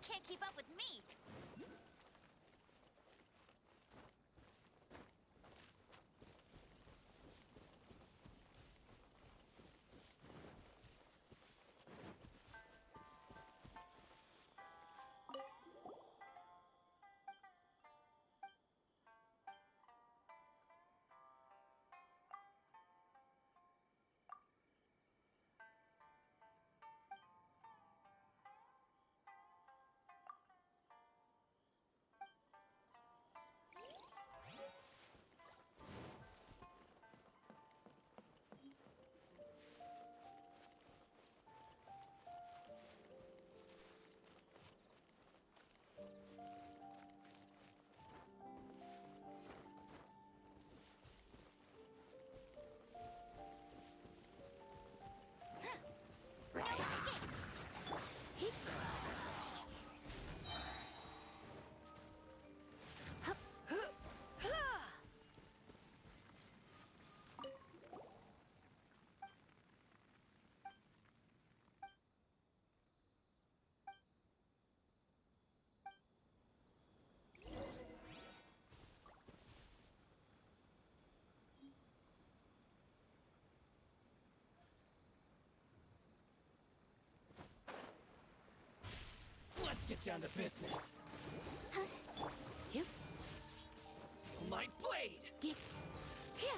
can't keep up with me. Let's get down to business. You Light blade! get here.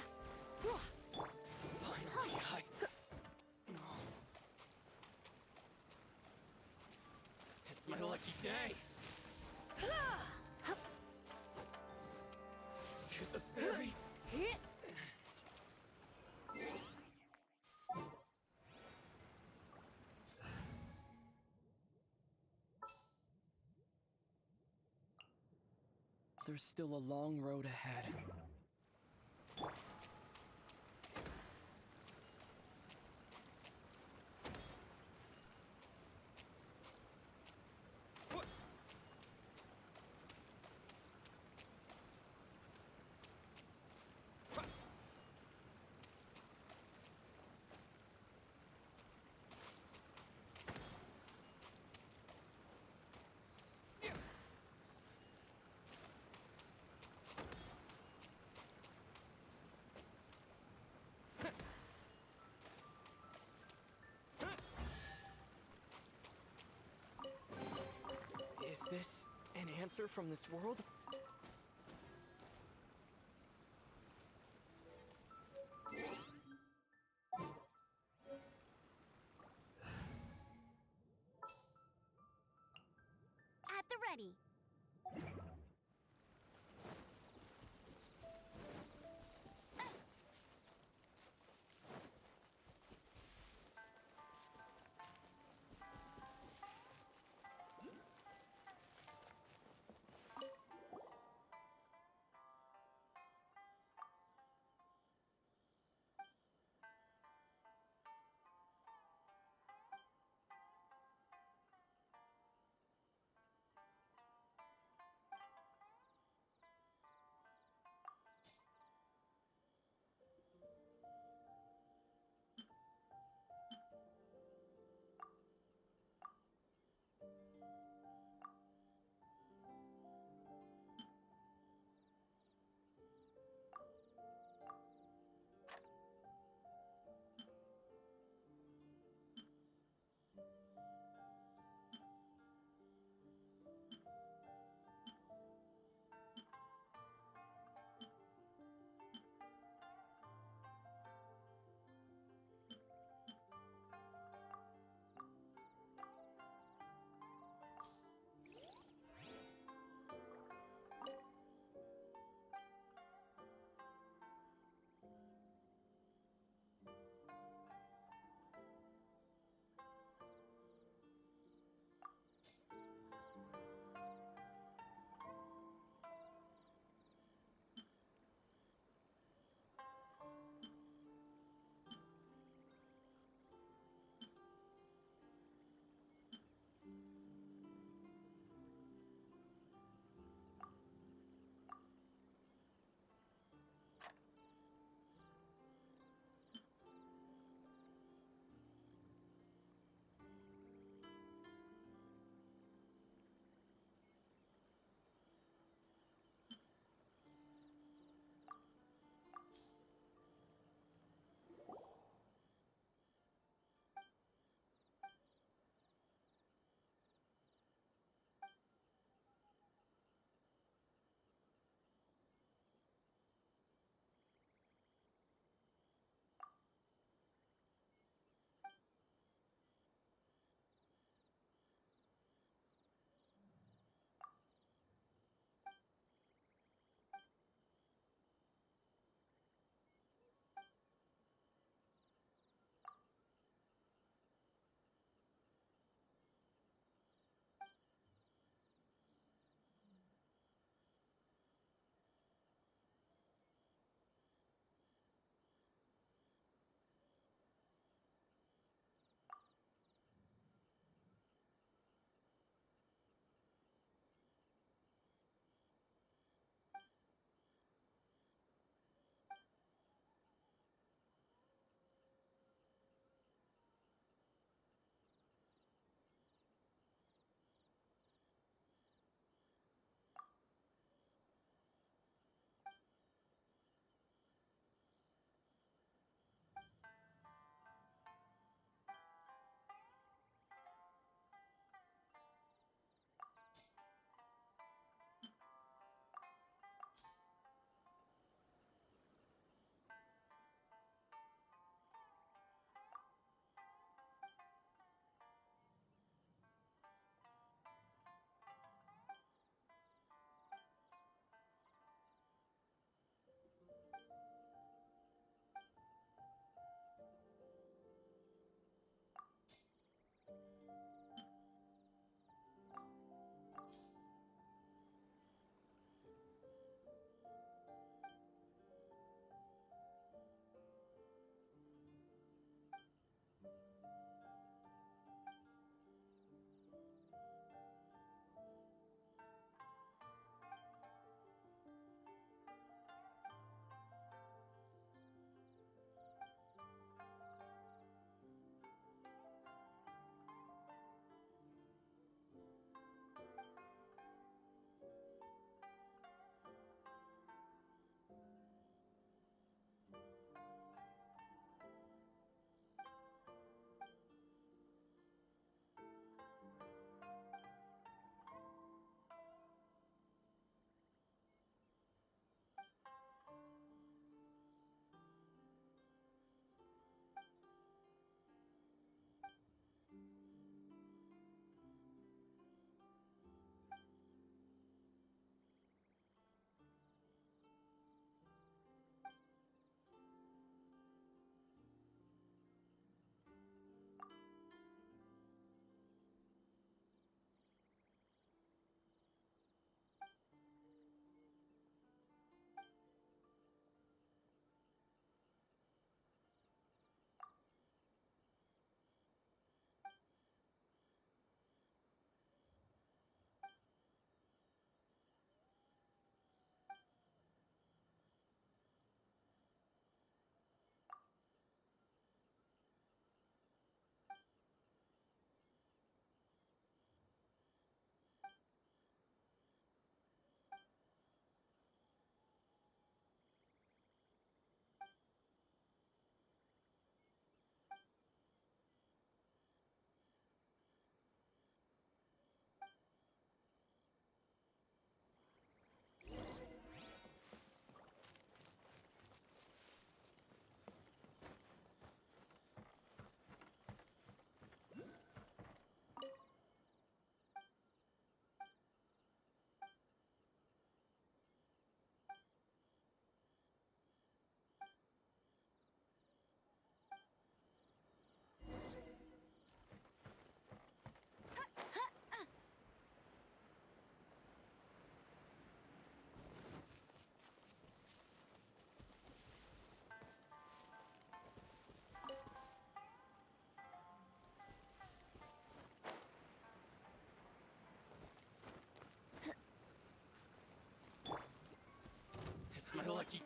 Finally, No. It's my lucky day. To the very... Hit. There's still a long road ahead. Is this an answer from this world? At the ready.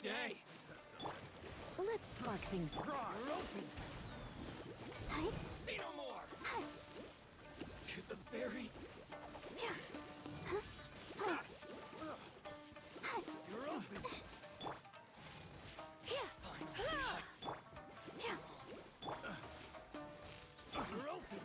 Okay. Let's spark things up. See no more. To the very. You're open. You're open.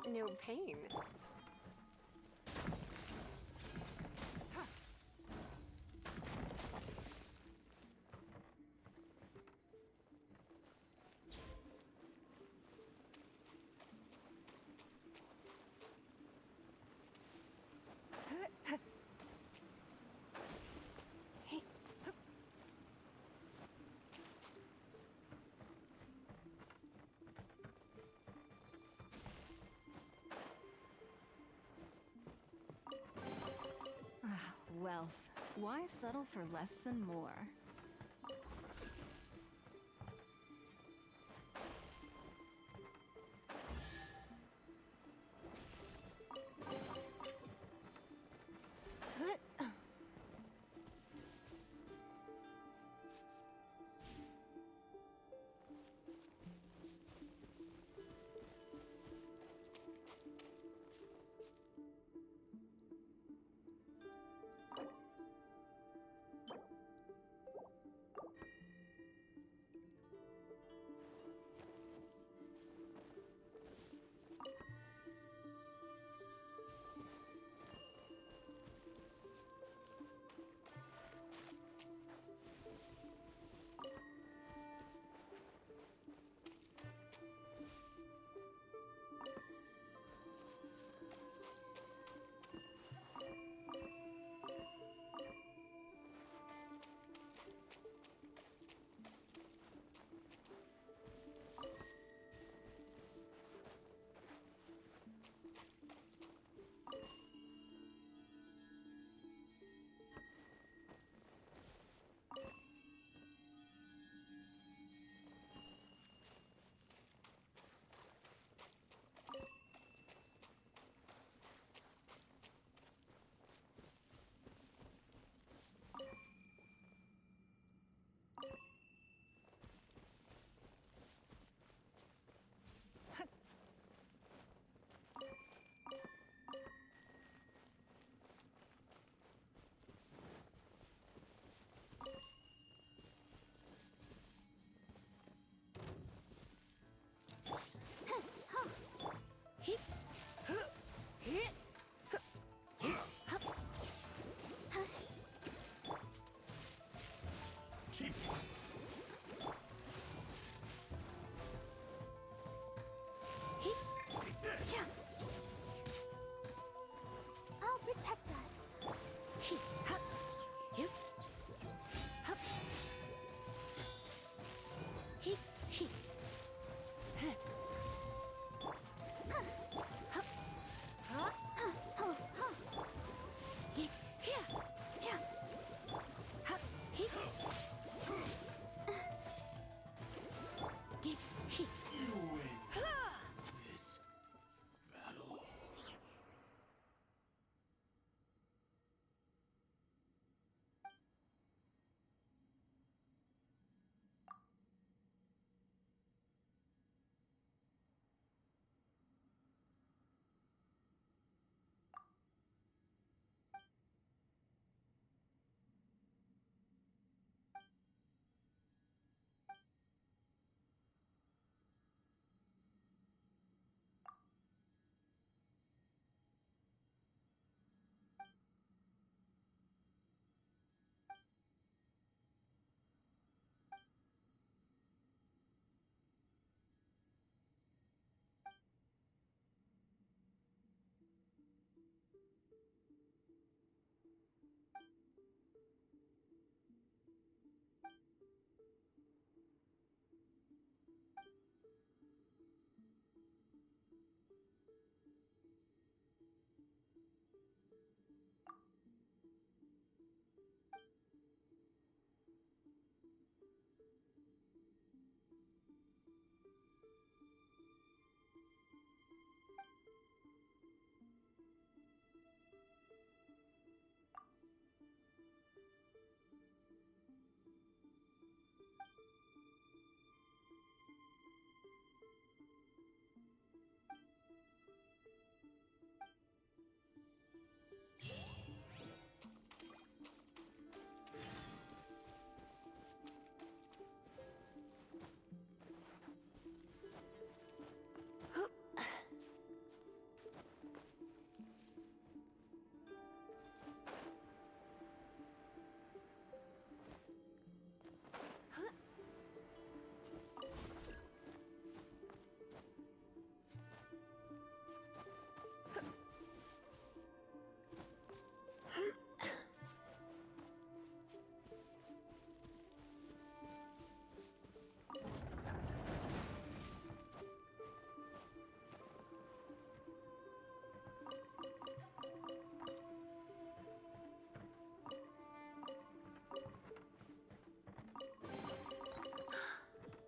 No pain. Wealth. Why settle for less than more?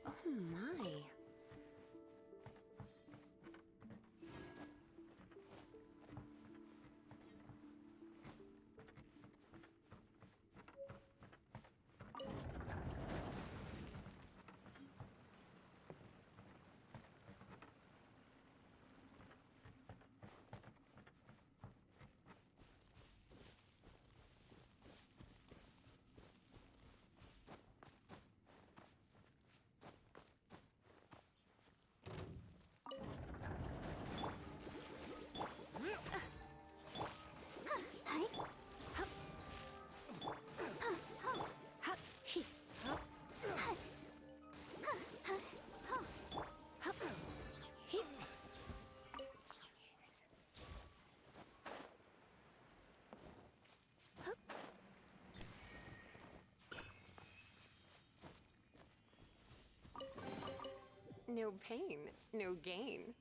Oh my. No pain, no gain.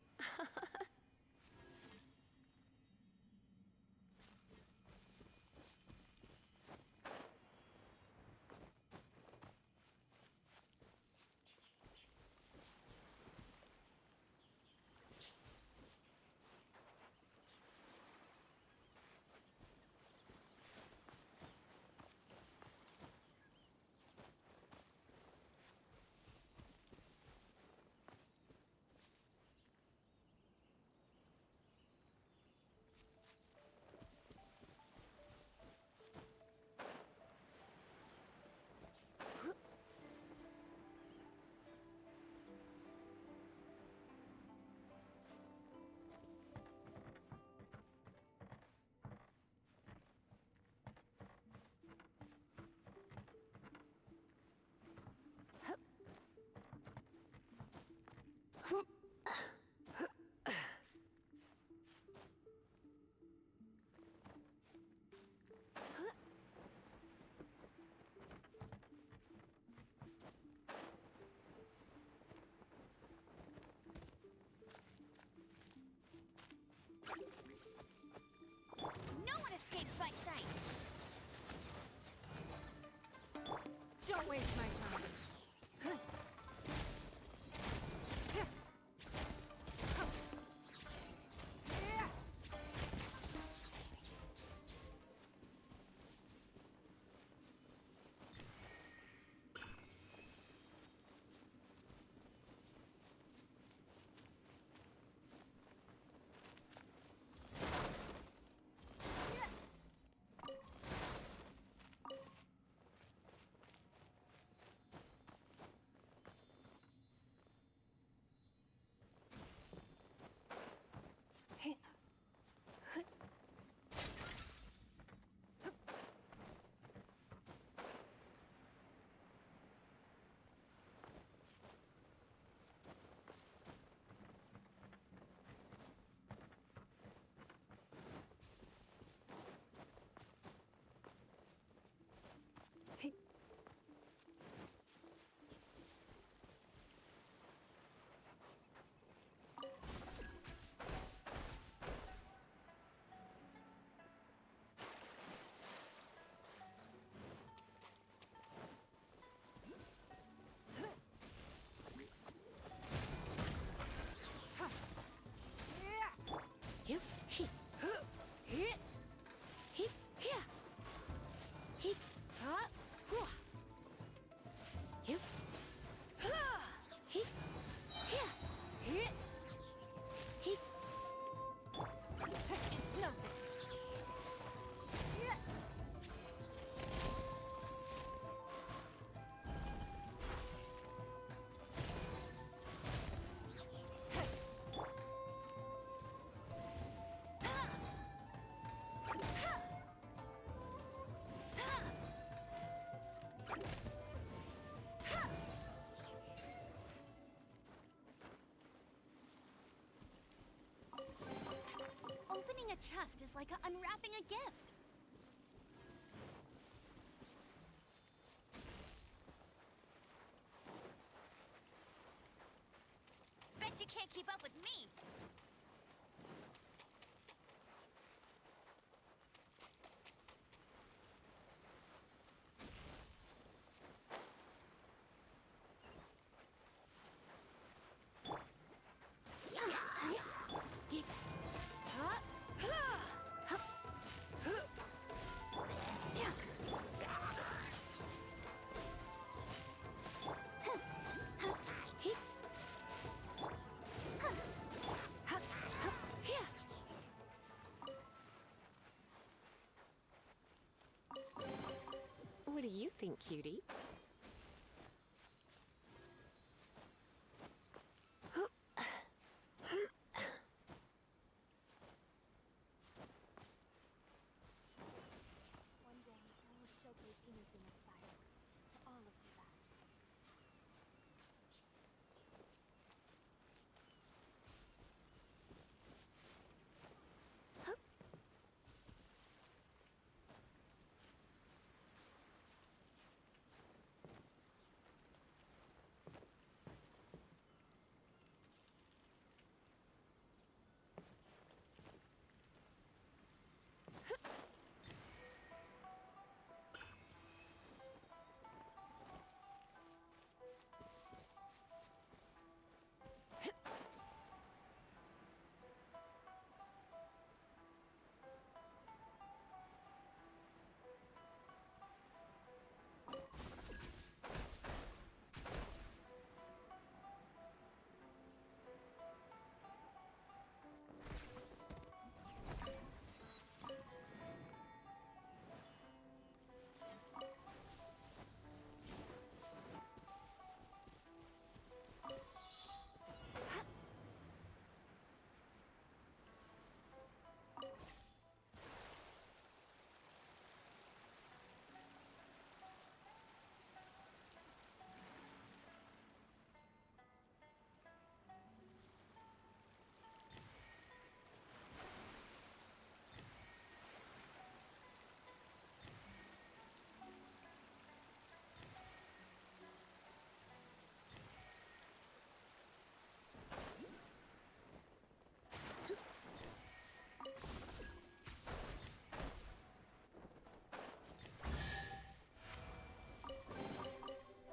No one escapes my sights. Don't waste my time. a chest is like unwrapping a gift. Bet you can't keep up with me. What do you think, cutie? One day, I will showcase Inazuma's fireworks to all of Diva.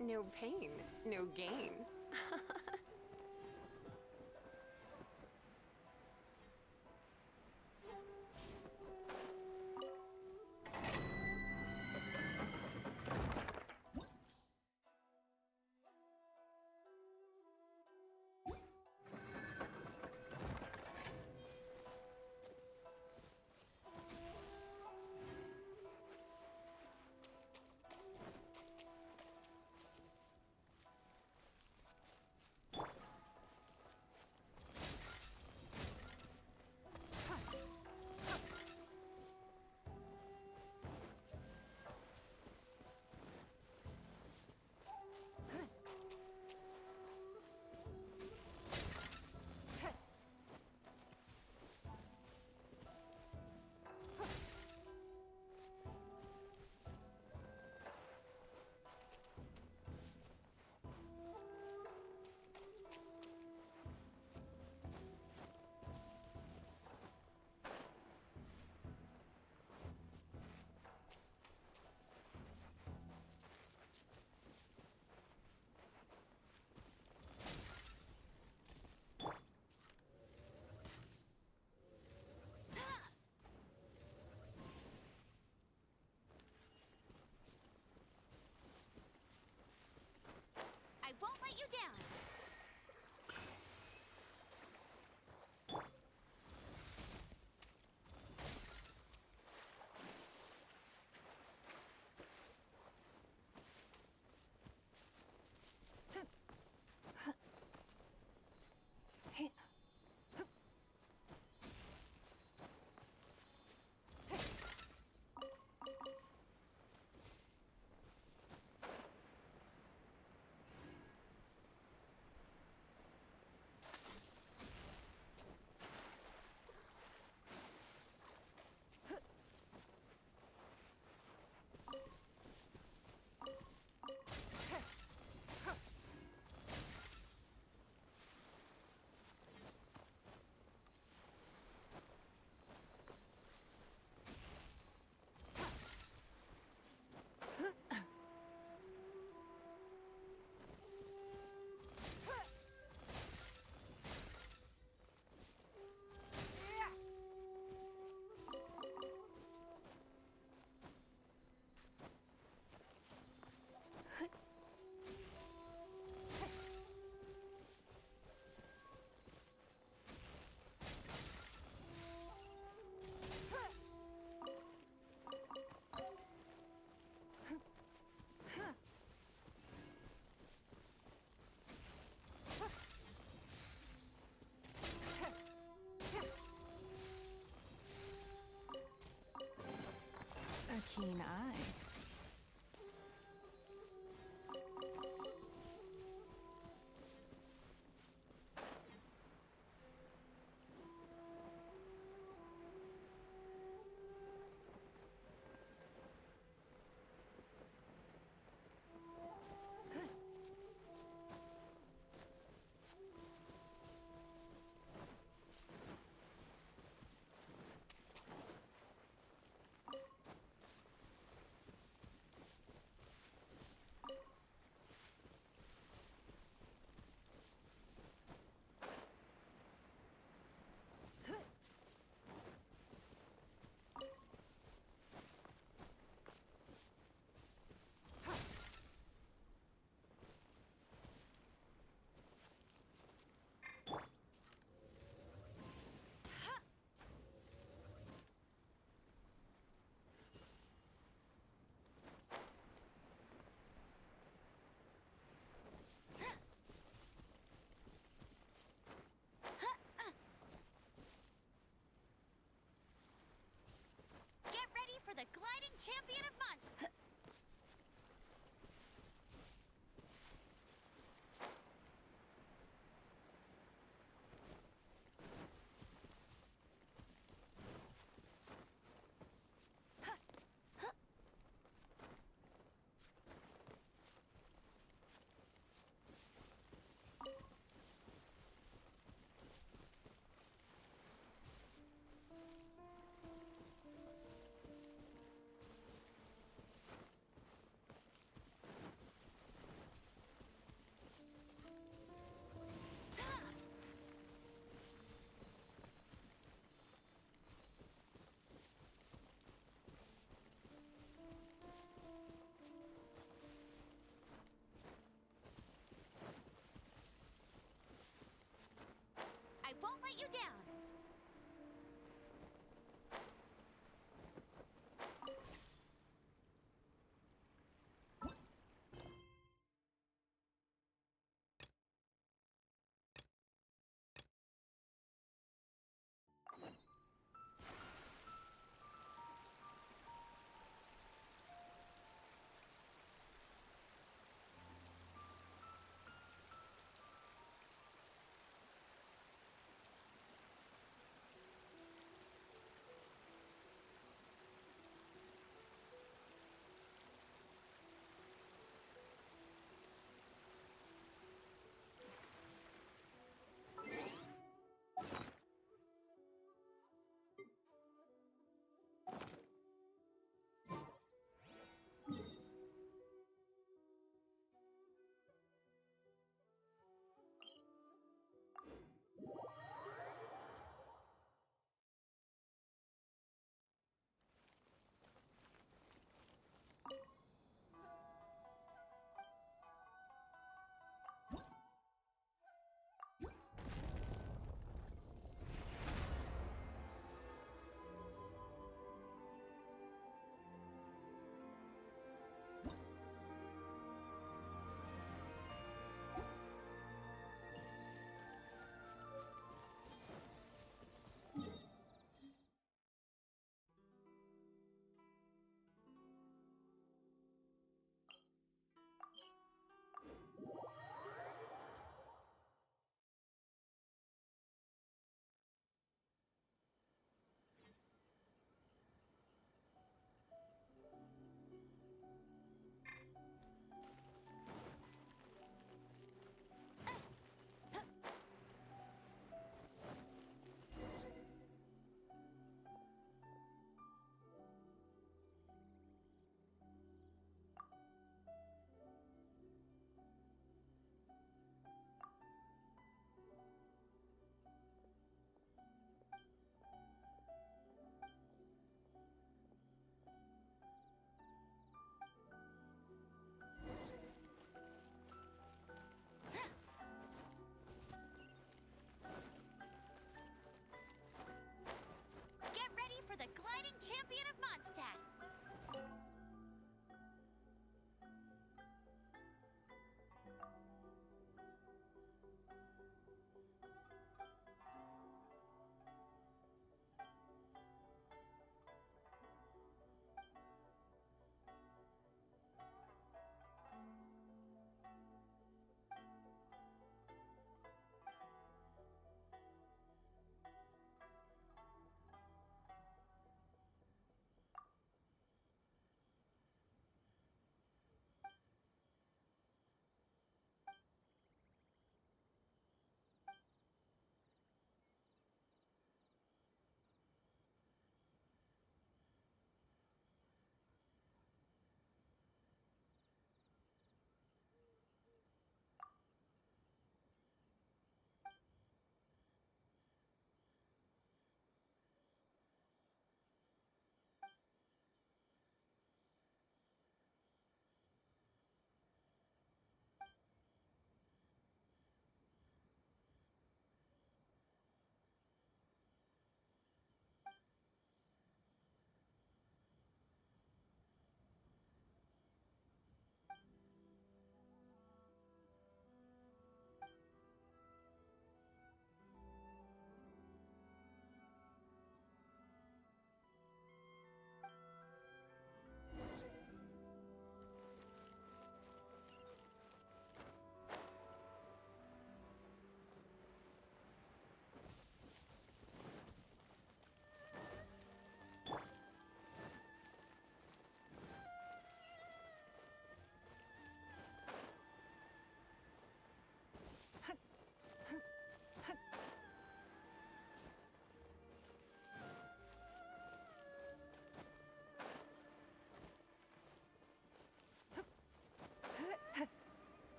No pain, no gain. keen eye. Get ready for the gliding champion of monsters.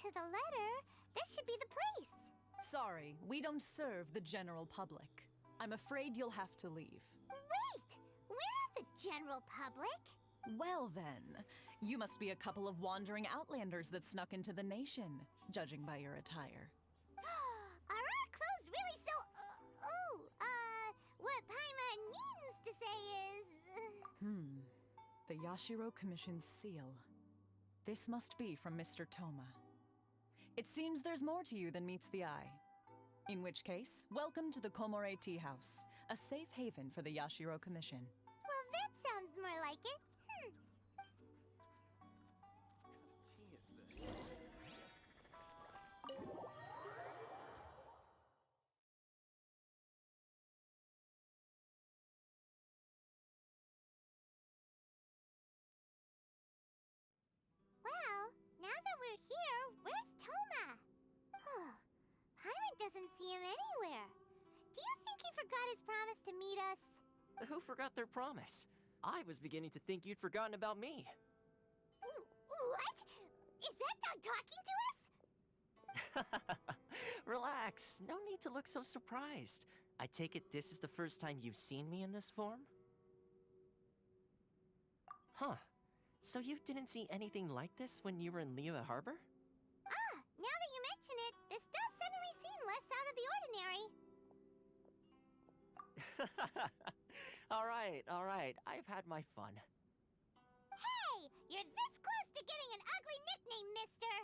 to the letter, this should be the place. Sorry, we don't serve the general public. I'm afraid you'll have to leave. Wait! We're not the general public. Well then, you must be a couple of wandering outlanders that snuck into the nation, judging by your attire. Are our clothes really so... what Paimon means to say is... The Yashiro Commission's seal. This must be from Mr. Toma. It seems there's more to you than meets the eye. In which case, welcome to the Komore Tea House, a safe haven for the Yashiro Commission. Well, that sounds more like it. Tea is this? Well, now that we're here, where's Toma? Paimon doesn't see him anywhere. Do you think he forgot his promise to meet us? Who forgot their promise? I was beginning to think you'd forgotten about me. What? Is that dog talking to us? Relax, no need to look so surprised. I take it this is the first time you've seen me in this form? Huh. So you didn't see anything like this when you were in Liyue Harbor? Now that you mention it, this does suddenly seem less out of the ordinary. All right, I've had my fun. Hey, you're this close to getting an ugly nickname, mister!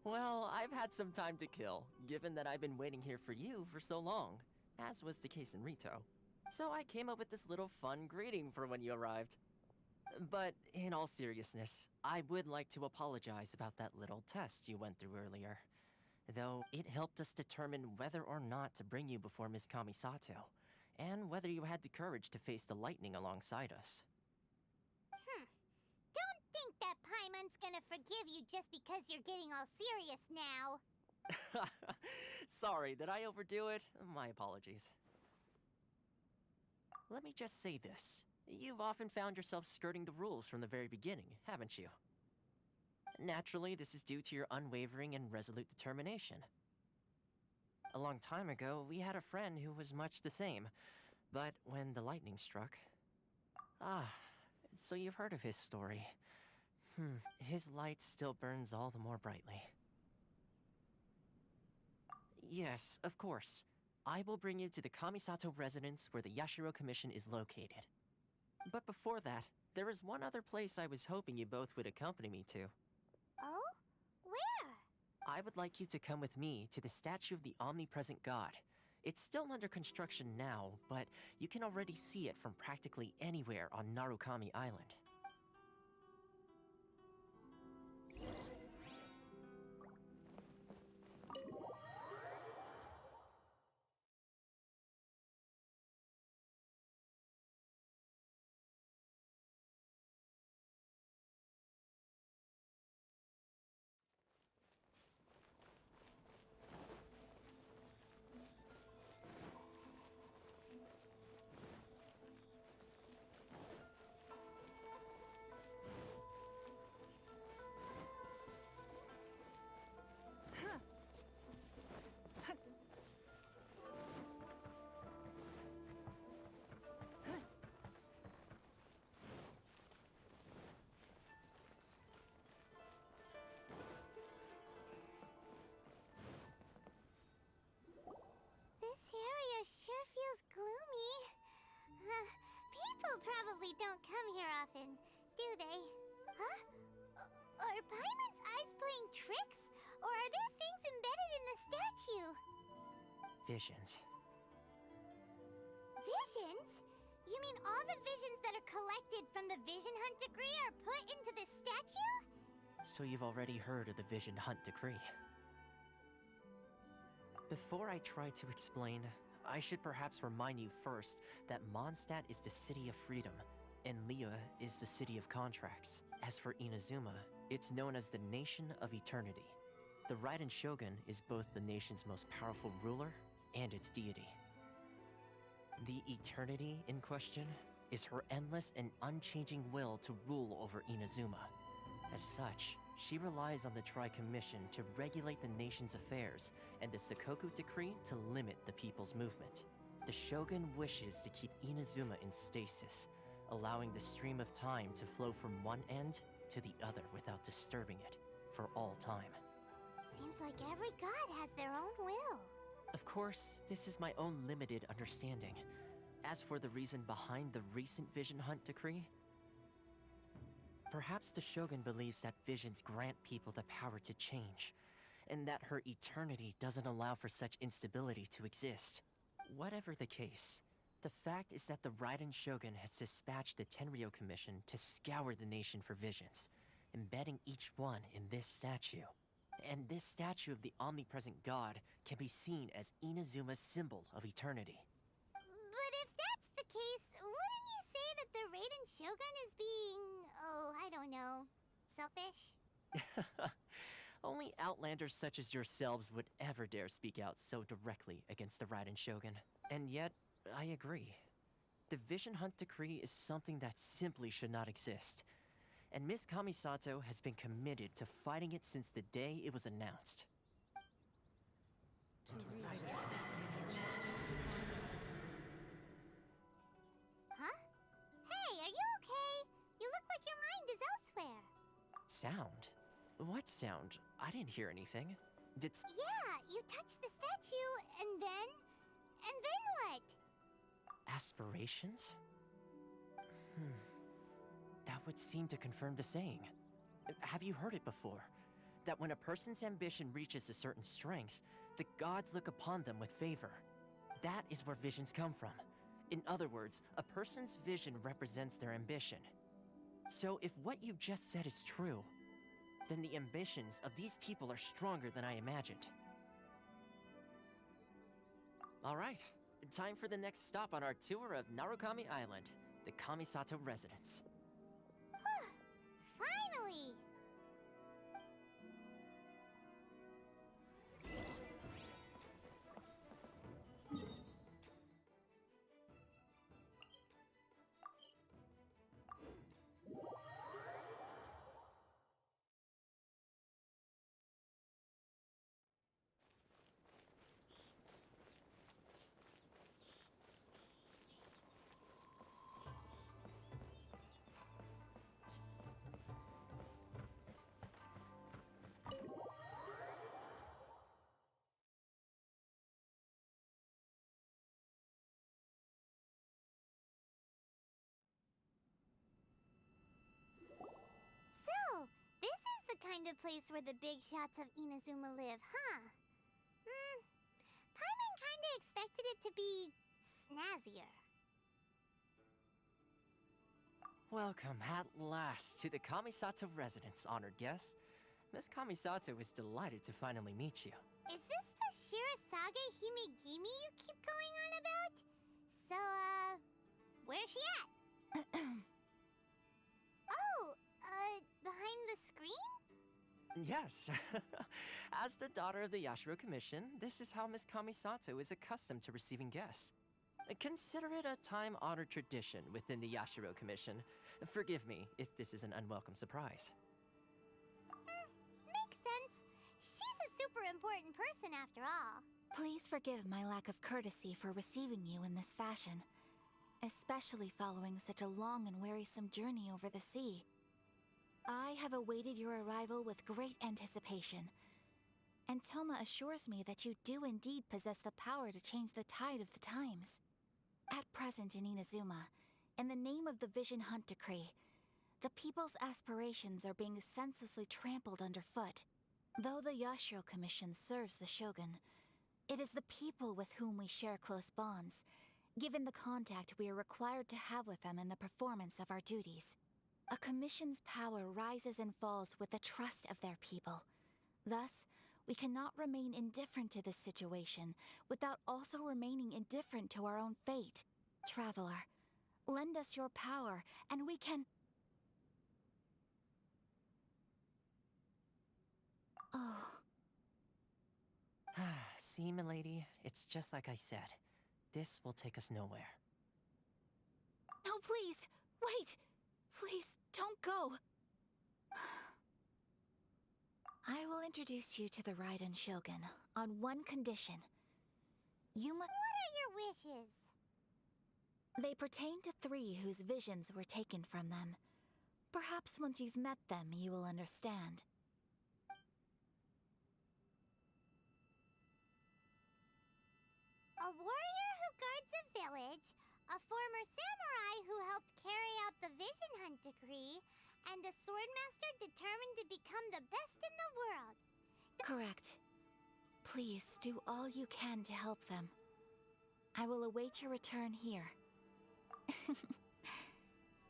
Well, I've had some time to kill, given that I've been waiting here for you for so long, as was the case in Rito. So I came up with this little fun greeting for when you arrived. But in all seriousness, I would like to apologize about that little test you went through earlier. Though it helped us determine whether or not to bring you before Miss Kamisato, and whether you had the courage to face the lightning alongside us. Don't think that Paimon's gonna forgive you just because you're getting all serious now. Sorry, did I overdo it? My apologies. Let me just say this. You've often found yourself skirting the rules from the very beginning, haven't you? Naturally, this is due to your unwavering and resolute determination. A long time ago, we had a friend who was much the same, but when the lightning struck... so you've heard of his story. His light still burns all the more brightly. Yes, of course. I will bring you to the Kamisato residence where the Yashiro Commission is located. But before that, there is one other place I was hoping you both would accompany me to. Oh? Where? I would like you to come with me to the statue of the omnipresent god. It's still under construction now, but you can already see it from practically anywhere on Narukami Island. This area sure feels gloomy. People probably don't come here often, do they? Huh? Are Paimon's eyes playing tricks? Or are there things embedded in the statue? Visions. Visions? You mean all the visions that are collected from the Vision Hunt Decree are put into this statue? So you've already heard of the Vision Hunt Decree. Before I try to explain, I should perhaps remind you first that Mondstadt is the city of freedom, and Liyue is the city of contracts. As for Inazuma, it's known as the Nation of Eternity. The Raiden Shogun is both the nation's most powerful ruler and its deity. The Eternity in question is her endless and unchanging will to rule over Inazuma. As such, she relies on the Tri-Commission to regulate the nation's affairs, and the Sakoku Decree to limit the people's movement. The Shogun wishes to keep Inazuma in stasis, allowing the stream of time to flow from one end to the other without disturbing it, for all time. Seems like every god has their own will. Of course, this is my own limited understanding. As for the reason behind the recent Vision Hunt Decree, perhaps the Shogun believes that visions grant people the power to change, and that her eternity doesn't allow for such instability to exist. Whatever the case, the fact is that the Raiden Shogun has dispatched the Tenryo Commission to scour the nation for visions, embedding each one in this statue. And this statue of the omnipresent god can be seen as Inazuma's symbol of eternity. But if that's the case, wouldn't you say that the Raiden Shogun is being, oh, I don't know, selfish? Only outlanders such as yourselves would ever dare speak out so directly against the Raiden Shogun. And yet, I agree. The Vision Hunt Decree is something that simply should not exist. And Miss Kamisato has been committed to fighting it since the day it was announced. Huh? Hey, are you okay? You look like your mind is elsewhere. Sound? What sound? I didn't hear anything. Yeah, you touched the statue, and then what? Aspirations? That would seem to confirm the saying. Have you heard it before? That when a person's ambition reaches a certain strength, the gods look upon them with favor. That is where visions come from. In other words, a person's vision represents their ambition. So if what you just said is true, then the ambitions of these people are stronger than I imagined. Alright, time for the next stop on our tour of Narukami Island, the Kamisato residence. Finally! So, this is the kind of place where the big shots of Inazuma live, huh? Paimon kinda expected it to be snazzier. Welcome at last to the Kamisato residence, honored guests. Miss Kamisato is delighted to finally meet you. Is this the Shirasage Himegimi you keep going on about? So, where's she at? Oh, behind the screen? Yes. As the daughter of the Yashiro Commission, this is how Miss Kamisato is accustomed to receiving guests. Consider it a time-honored tradition within the Yashiro Commission. Forgive me if this is an unwelcome surprise. Makes sense. She's a super important person after all. Please forgive my lack of courtesy for receiving you in this fashion, especially following such a long and wearisome journey over the sea. I have awaited your arrival with great anticipation, and Toma assures me that you do indeed possess the power to change the tide of the times. At present in Inazuma, in the name of the Vision Hunt Decree, the people's aspirations are being senselessly trampled underfoot. Though the Yashiro Commission serves the Shogun, it is the people with whom we share close bonds, given the contact we are required to have with them in the performance of our duties. A commission's power rises and falls with the trust of their people. Thus, we cannot remain indifferent to this situation without also remaining indifferent to our own fate. Traveler, lend us your power, and we can... Oh. See, milady, it's just like I said. This will take us nowhere. No, please! Wait! Please, don't go! I will introduce you to the Raiden Shogun on one condition. You must. What are your wishes? They pertain to three whose visions were taken from them. Perhaps once you've met them, you will understand. A warrior who guards a village, a former samurai who helped carry out the Vision Hunt decree, and a swordmaster determined to become the best in the world. Correct. Please do all you can to help them. I will await your return here.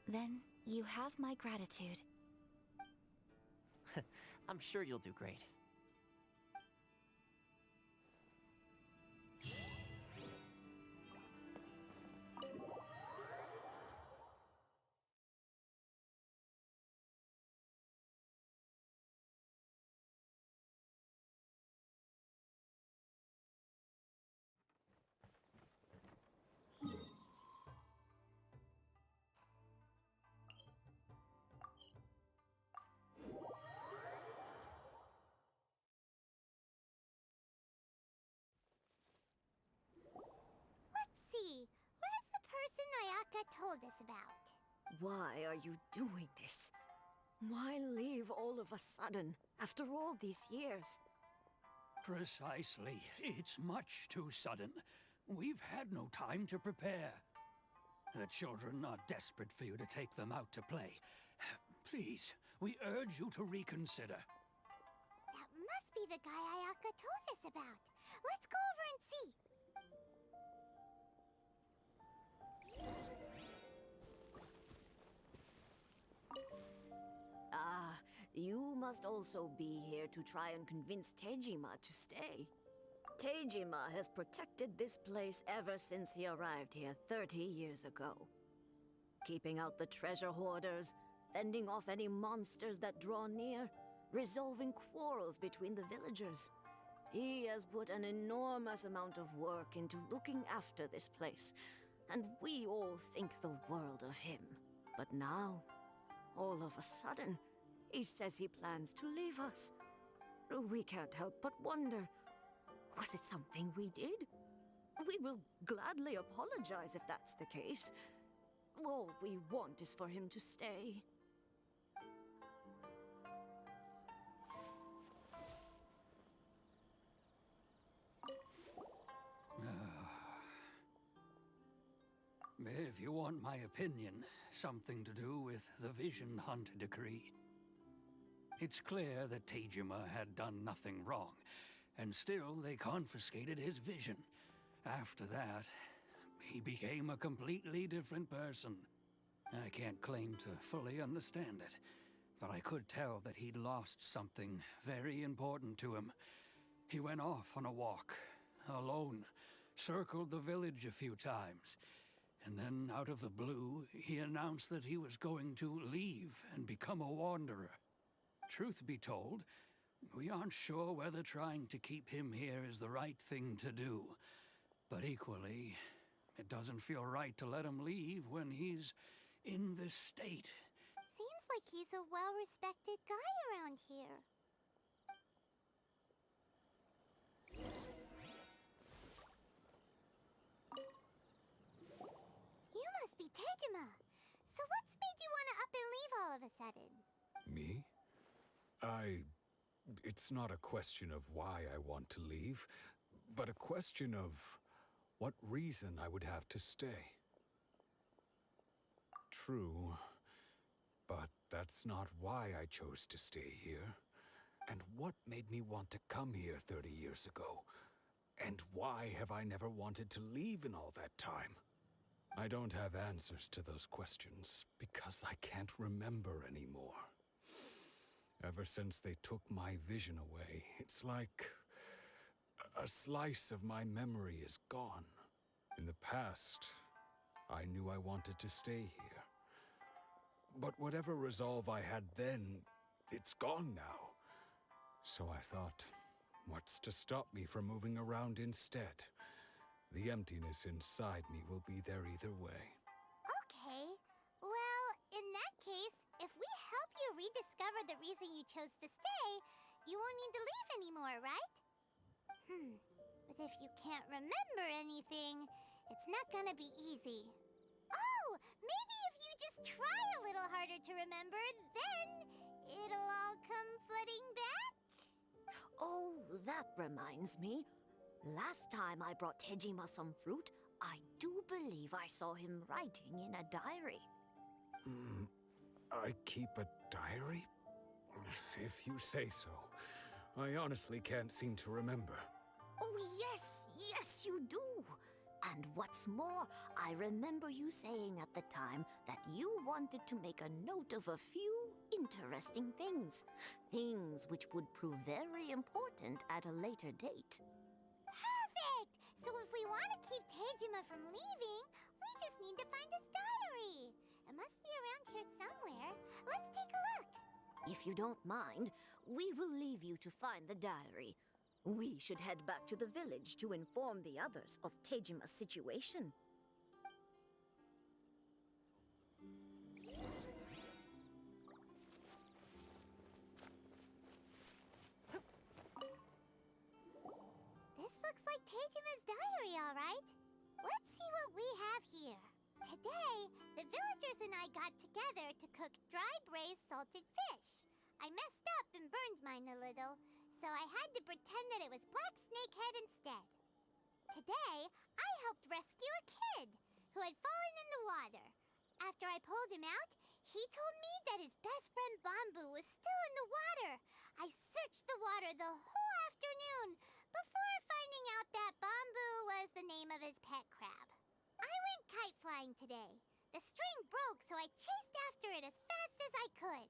Then you have my gratitude. I'm sure you'll do great. Let's see. Where's the person Ayaka told us about? Why are you doing this? Why leave all of a sudden, after all these years? Precisely. It's much too sudden. We've had no time to prepare. The children are desperate for you to take them out to play. Please, we urge you to reconsider. That must be the guy Ayaka told us about. Let's go over and see. Ah, you must also be here to try and convince Tejima to stay. Tejima has protected this place ever since he arrived here 30 years ago. Keeping out the treasure hoarders, fending off any monsters that draw near, resolving quarrels between the villagers. He has put an enormous amount of work into looking after this place, and we all think the world of him. But now, all of a sudden, he says he plans to leave us. We can't help but wonder, was it something we did? We will gladly apologize if that's the case. All we want is for him to stay. If you want my opinion, something to do with the Vision Hunt decree. It's clear that Tejima had done nothing wrong, and still they confiscated his vision. After that, he became a completely different person. I can't claim to fully understand it, but I could tell that he'd lost something very important to him. He went off on a walk, alone, circled the village a few times, and then out of the blue, he announced that he was going to leave and become a wanderer. Truth be told, we aren't sure whether trying to keep him here is the right thing to do. But equally, it doesn't feel right to let him leave when he's in this state. Seems like he's a well-respected guy around here. You must be Tejima. So what's made you want to up and leave all of a sudden? Me? It's not a question of why I want to leave, but a question of what reason I would have to stay. True, but that's not why I chose to stay here. And what made me want to come here 30 years ago? And why have I never wanted to leave in all that time? I don't have answers to those questions because I can't remember anymore. Ever since they took my vision away, it's like a slice of my memory is gone. In the past, I knew I wanted to stay here. But whatever resolve I had then, it's gone now. So I thought, what's to stop me from moving around instead? The emptiness inside me will be there either way. Okay. Well, in that case, if we help you rediscover the reason you chose to stay, you won't need to leave anymore, right? But if you can't remember anything, it's not gonna be easy. Oh, maybe if you just try a little harder to remember, then it'll all come flooding back? Oh, that reminds me. Last time I brought Tejima some fruit, I do believe I saw him writing in a diary. I keep a diary? If you say so. I honestly can't seem to remember. Oh, yes, you do. And what's more, I remember you saying at the time that you wanted to make a note of a few interesting things. Things which would prove very important at a later date. Perfect! So if we want to keep Tejima from leaving, we just need to find his diary. It must be around here somewhere. Let's take a look. If you don't mind, we will leave you to find the diary. We should head back to the village to inform the others of Tejima's situation. This looks like Tejima's diary, all right. Let's see what we have here. Today, the villagers and I got together to cook dry braised salted fish. I messed up and burned mine a little, so I had to pretend that it was black snakehead instead. Today, I helped rescue a kid who had fallen in the water. After I pulled him out, he told me that his best friend Bamboo was still in the water. I searched the water the whole afternoon before finding out that Bamboo was the name of his pet crab. I went kite flying today. The string broke, so I chased after it as fast as I could.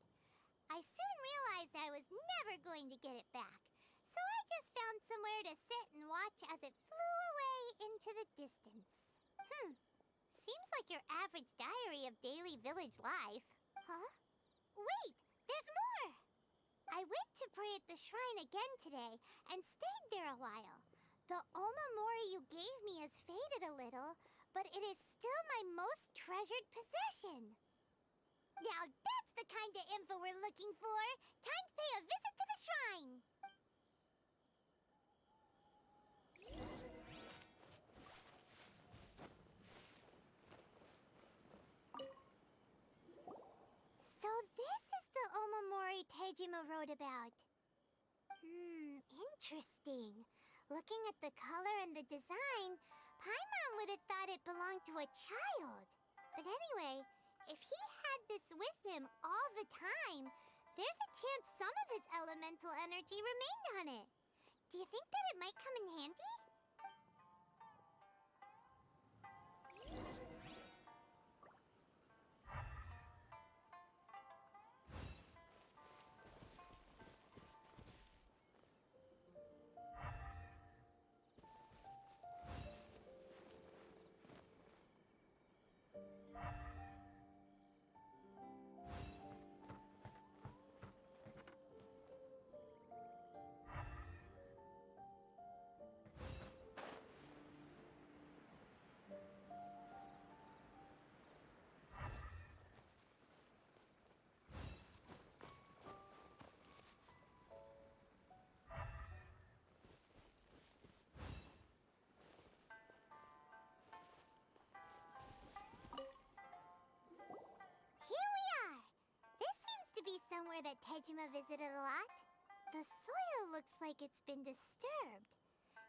I soon realized I was never going to get it back, so I just found somewhere to sit and watch as it flew away into the distance. Seems like your average diary of daily village life. Huh? Wait, there's more! I went to pray at the shrine again today and stayed there a while. The omamori you gave me has faded a little, but it is still my most treasured possession. Now that's the kind of info we're looking for. Time to pay a visit to the shrine. So this is the omamori Tejima wrote about. Interesting. Looking at the color and the design, Paimon would have thought it belonged to a child. But anyway, if he had this with him all the time, there's a chance some of his elemental energy remained on it. Do you think that it might come in handy? Somewhere that Tejima visited a lot. The soil looks like it's been disturbed.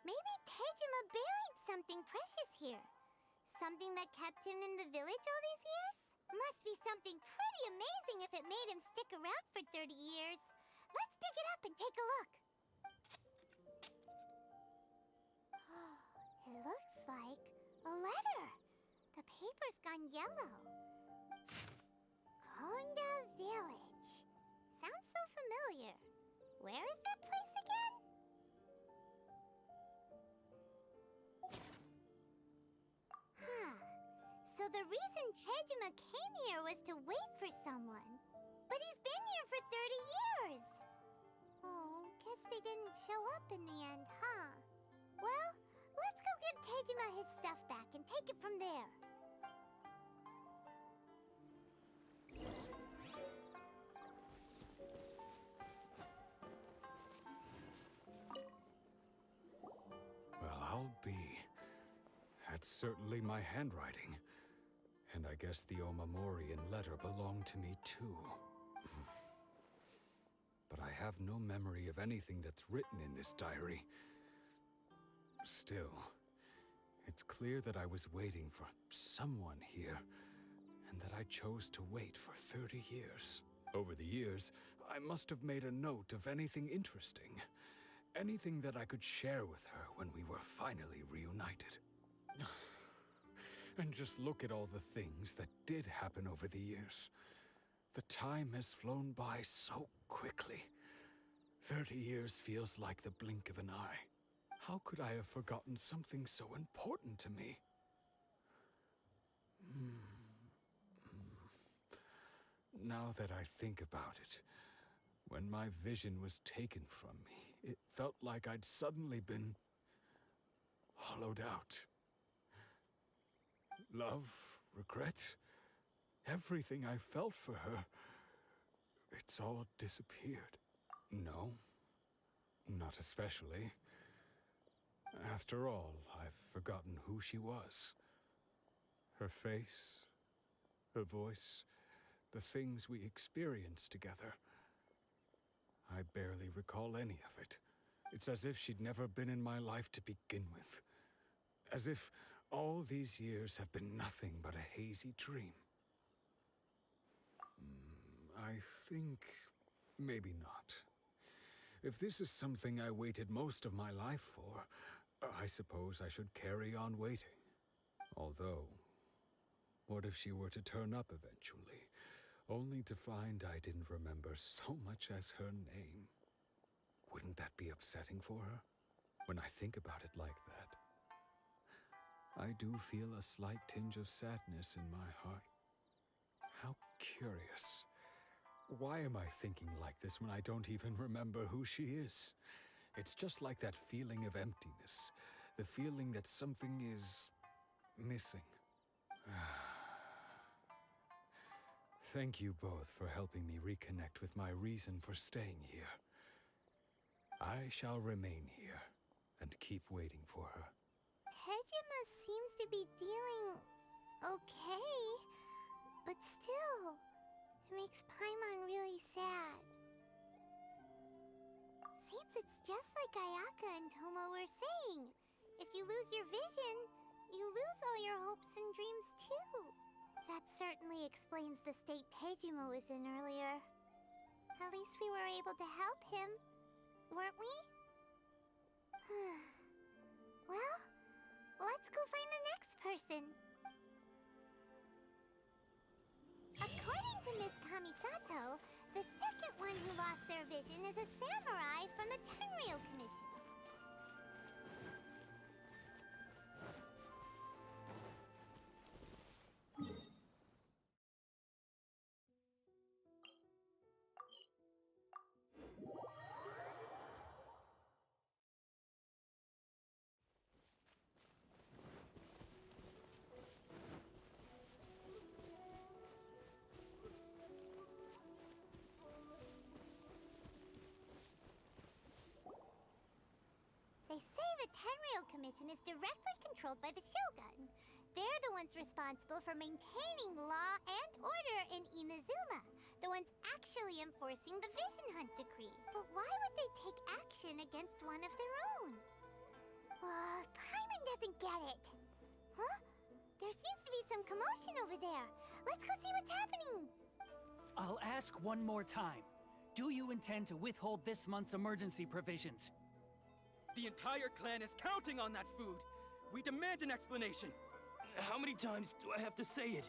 Maybe Tejima buried something precious here. Something that kept him in the village all these years? Must be something pretty amazing if it made him stick around for 30 years. Let's dig it up and take a look. It looks like a letter. The paper's gone yellow. Konda Village. Sounds so familiar. Where is that place again? So the reason Tejima came here was to wait for someone. But he's been here for 30 years. Oh, guess they didn't show up in the end, huh? Well, let's go give Tejima his stuff back and take it from there. certainly my handwriting. And I guess the Omamorian letter belonged to me too. But I have no memory of anything that's written in this diary. Still, it's clear that I was waiting for someone here, and that I chose to wait for 30 years. Over the years, I must have made a note of anything interesting. Anything that I could share with her when we were finally reunited. And just look at all the things that did happen over the years. The time has flown by so quickly. 30 years feels like the blink of an eye. How could I have forgotten something so important to me? Now that I think about it, when my vision was taken from me, it felt like I'd suddenly been hollowed out. Love, regret, everything I felt for her, it's all disappeared. No, not especially. After all, I've forgotten who she was. Her face, her voice, the things we experienced together. I barely recall any of it. It's as if she'd never been in my life to begin with. As if all these years have been nothing but a hazy dream. I think maybe not. If this is something I waited most of my life for, I suppose I should carry on waiting. Although, what if she were to turn up eventually, only to find I didn't remember so much as her name? Wouldn't that be upsetting for her? When I think about it like that, I do feel a slight tinge of sadness in my heart. How curious. Why am I thinking like this when I don't even remember who she is? It's just like that feeling of emptiness. The feeling that something is missing. Thank you both for helping me reconnect with my reason for staying here. I shall remain here and keep waiting for her. Tejima seems to be dealing okay, but still, it makes Paimon really sad. Seems it's just like Ayaka and Tomo were saying. If you lose your vision, you lose all your hopes and dreams too. That certainly explains the state Tejima was in earlier. At least we were able to help him, weren't we? Well, let's go find the next person. According to Miss Kamisato, the second one who lost their vision is a samurai from the Tenryou Commission. They say the Tenryou Commission is directly controlled by the Shogun. They're the ones responsible for maintaining law and order in Inazuma. The ones actually enforcing the Vision Hunt Decree. But why would they take action against one of their own? Paimon doesn't get it. Huh? There seems to be some commotion over there. Let's go see what's happening. I'll ask one more time. Do you intend to withhold this month's emergency provisions? The entire clan is counting on that food. We demand an explanation. How many times do I have to say it?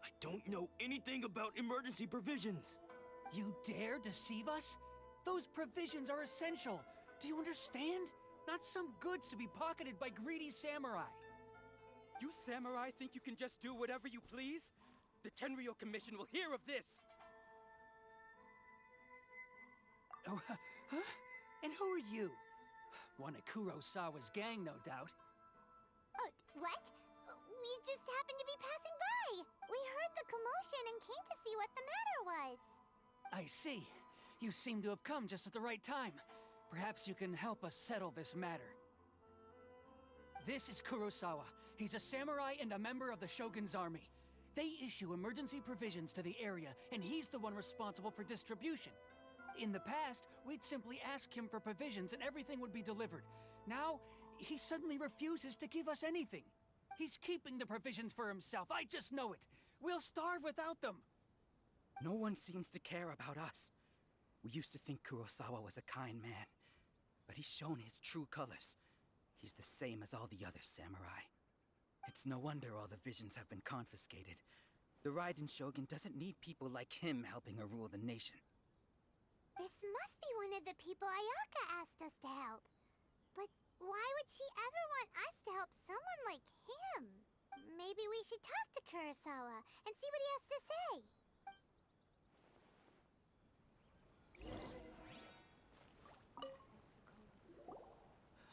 I don't know anything about emergency provisions. You dare deceive us? Those provisions are essential. Do you understand? Not some goods to be pocketed by greedy samurai. You samurai think you can just do whatever you please? The Tenryou Commission will hear of this. Oh, huh? And who are you? One of Kurosawa's gang, no doubt. What? We just happened to be passing by. We heard the commotion and came to see what the matter was. I see. You seem to have come just at the right time. Perhaps you can help us settle this matter. This is Kurosawa. He's a samurai and a member of the Shogun's army. They issue emergency provisions to the area, and he's the one responsible for distribution. In the past, we'd simply ask him for provisions and everything would be delivered. Now, he suddenly refuses to give us anything. He's keeping the provisions for himself, I just know it. We'll starve without them. No one seems to care about us. We used to think Kurosawa was a kind man, but he's shown his true colors. He's the same as all the other samurai. It's no wonder all the visions have been confiscated. The Raiden Shogun doesn't need people like him helping her rule the nation. This must be one of the people Ayaka asked us to help. But why would she ever want us to help someone like him? Maybe we should talk to Kurosawa and see what he has to say.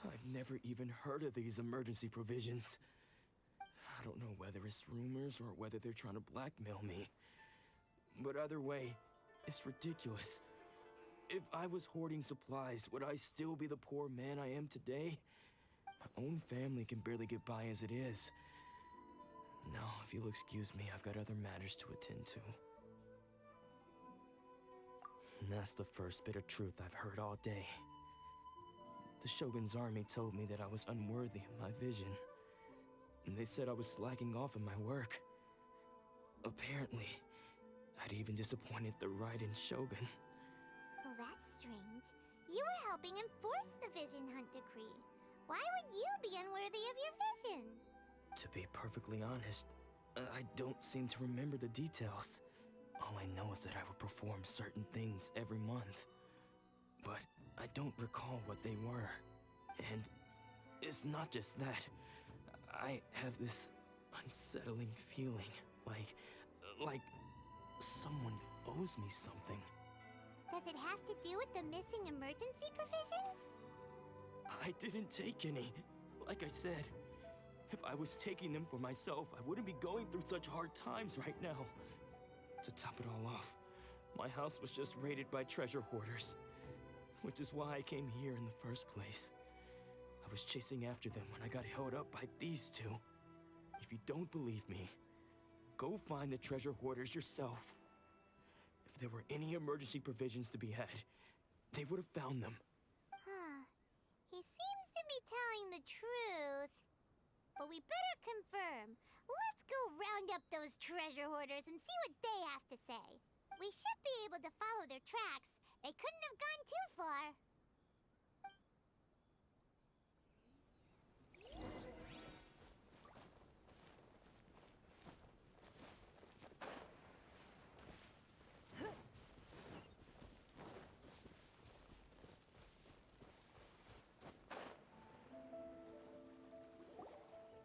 I've never even heard of these emergency provisions. I don't know whether it's rumors or whether they're trying to blackmail me. But either way, it's ridiculous. If I was hoarding supplies, would I still be the poor man I am today? My own family can barely get by as it is. Now, if you'll excuse me, I've got other matters to attend to. And that's the first bit of truth I've heard all day. The Shogun's army told me that I was unworthy of my vision. And they said I was slacking off in my work. Apparently, I'd even disappointed the Raiden Shogun. Well, that's strange. You were helping enforce the Vision Hunt Decree. Why would you be unworthy of your vision? To be perfectly honest, I don't seem to remember the details. All I know is that I would perform certain things every month. But I don't recall what they were. And it's not just that. I have this unsettling feeling, like someone owes me something. Does it have to do with the missing emergency provisions? I didn't take any. Like I said, if I was taking them for myself, I wouldn't be going through such hard times right now. To top it all off, my house was just raided by treasure hoarders, which is why I came here in the first place. I was chasing after them when I got held up by these two. If you don't believe me, go find the treasure hoarders yourself. If there were any emergency provisions to be had, they would have found them. Huh. He seems to be telling the truth. But we better confirm. Let's go round up those treasure hoarders and see what they have to say. We should be able to follow their tracks. They couldn't have gone too far.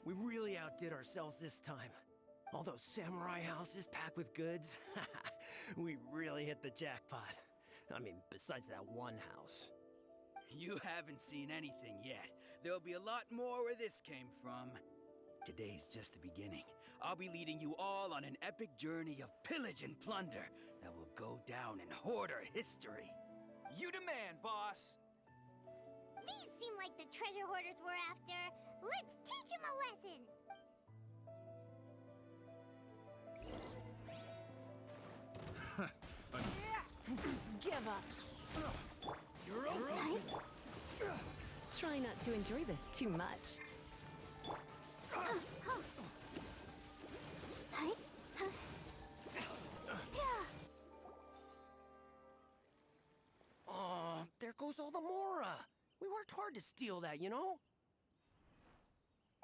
We really outdid ourselves this time. All those samurai houses packed with goods, we really hit the jackpot. I mean, besides that one house. You haven't seen anything yet. There'll be a lot more where this came from. Today's just the beginning. I'll be leading you all on an epic journey of pillage and plunder that will go down in hoarder history. You demand, boss. These seem like the treasure hoarders we're after. Let's teach them a lesson. Give up. You're okay. Try not to enjoy this too much. Oh, there goes all the Mora. We worked hard to steal that, you know?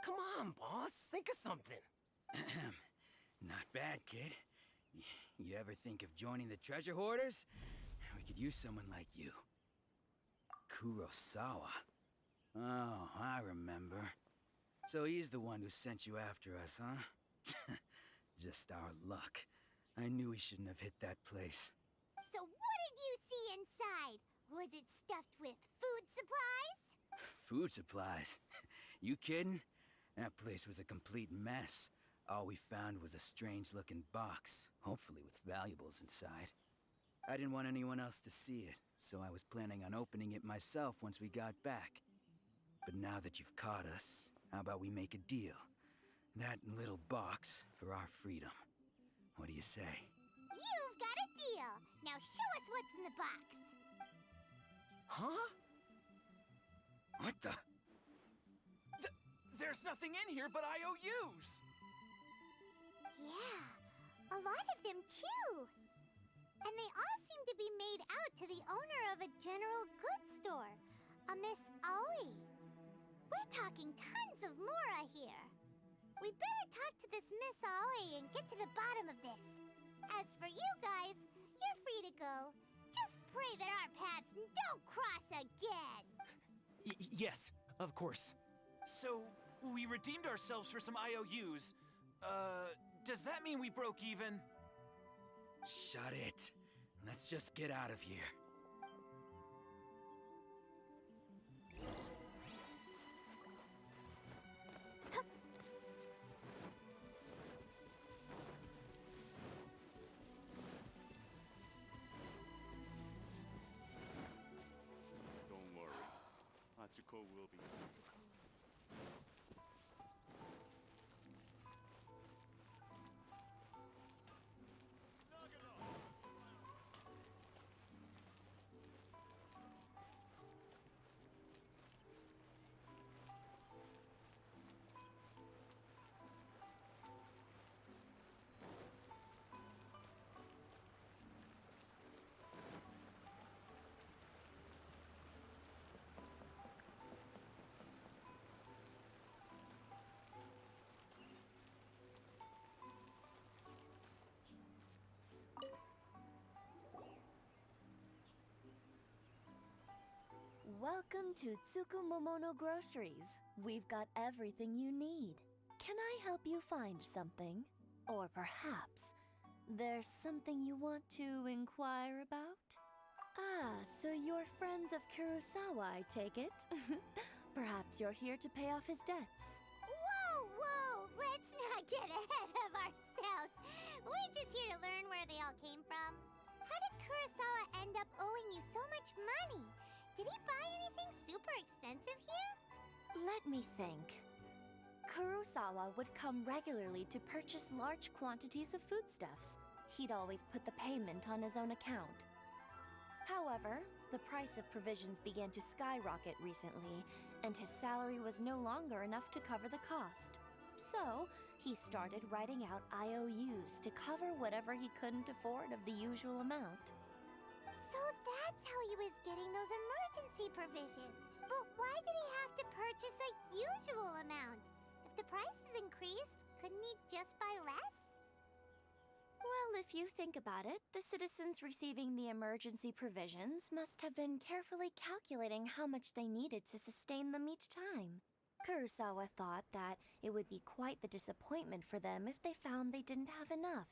Come on, boss. Think of something. Not bad, kid. You ever think of joining the treasure hoarders? We could use someone like you. Kurosawa. Oh, I remember. So he's the one who sent you after us, huh? Just our luck. I knew we shouldn't have hit that place. So what did you see inside? Was it stuffed with food supplies? Food supplies? You kidding? That place was a complete mess. All we found was a strange-looking box, hopefully with valuables inside. I didn't want anyone else to see it, so I was planning on opening it myself once we got back. But now that you've caught us, how about we make a deal? That little box for our freedom. What do you say? You've got a deal. Now show us what's in the box. Huh? What the? There's nothing in here but IOUs! Yeah, a lot of them too. And they all seem to be made out to the owner of a general goods store, a Miss Aoi. We're talking tons of Mora here. We better talk to this Miss Aoi and get to the bottom of this. As for you guys, you're free to go. Just pray that our paths don't cross again. Yes, of course. So, we redeemed ourselves for some IOUs. Does that mean we broke even? Shut it. Let's just get out of here. Don't worry. Atsuko will be. Welcome to Tsukumomono Groceries. We've got everything you need. Can I help you find something? Or perhaps there's something you want to inquire about? Ah, so you're friends of Kurosawa, I take it? Perhaps you're here to pay off his debts. Whoa! Let's not get ahead of ourselves. We're just here to learn where they all came from. How did Kurosawa end up owing you so much money? Did he buy anything super expensive here? Let me think. Kurosawa would come regularly to purchase large quantities of foodstuffs. He'd always put the payment on his own account. However, the price of provisions began to skyrocket recently, and his salary was no longer enough to cover the cost. So, he started writing out IOUs to cover whatever he couldn't afford of the usual amount. So that's how he was getting those emergency provisions. But why did he have to purchase a usual amount? If the prices increased, couldn't he just buy less? Well, if you think about it, the citizens receiving the emergency provisions must have been carefully calculating how much they needed to sustain them each time. Kurosawa thought that it would be quite the disappointment for them if they found they didn't have enough,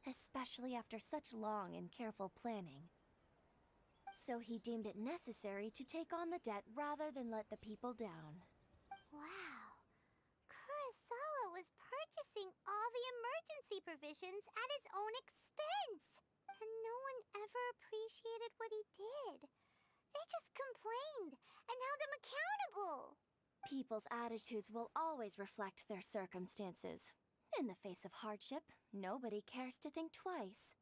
especially after such long and careful planning. So he deemed it necessary to take on the debt rather than let the people down. Wow. Kurosawa was purchasing all the emergency provisions at his own expense. And no one ever appreciated what he did. They just complained and held him accountable. People's attitudes will always reflect their circumstances. In the face of hardship, nobody cares to think twice.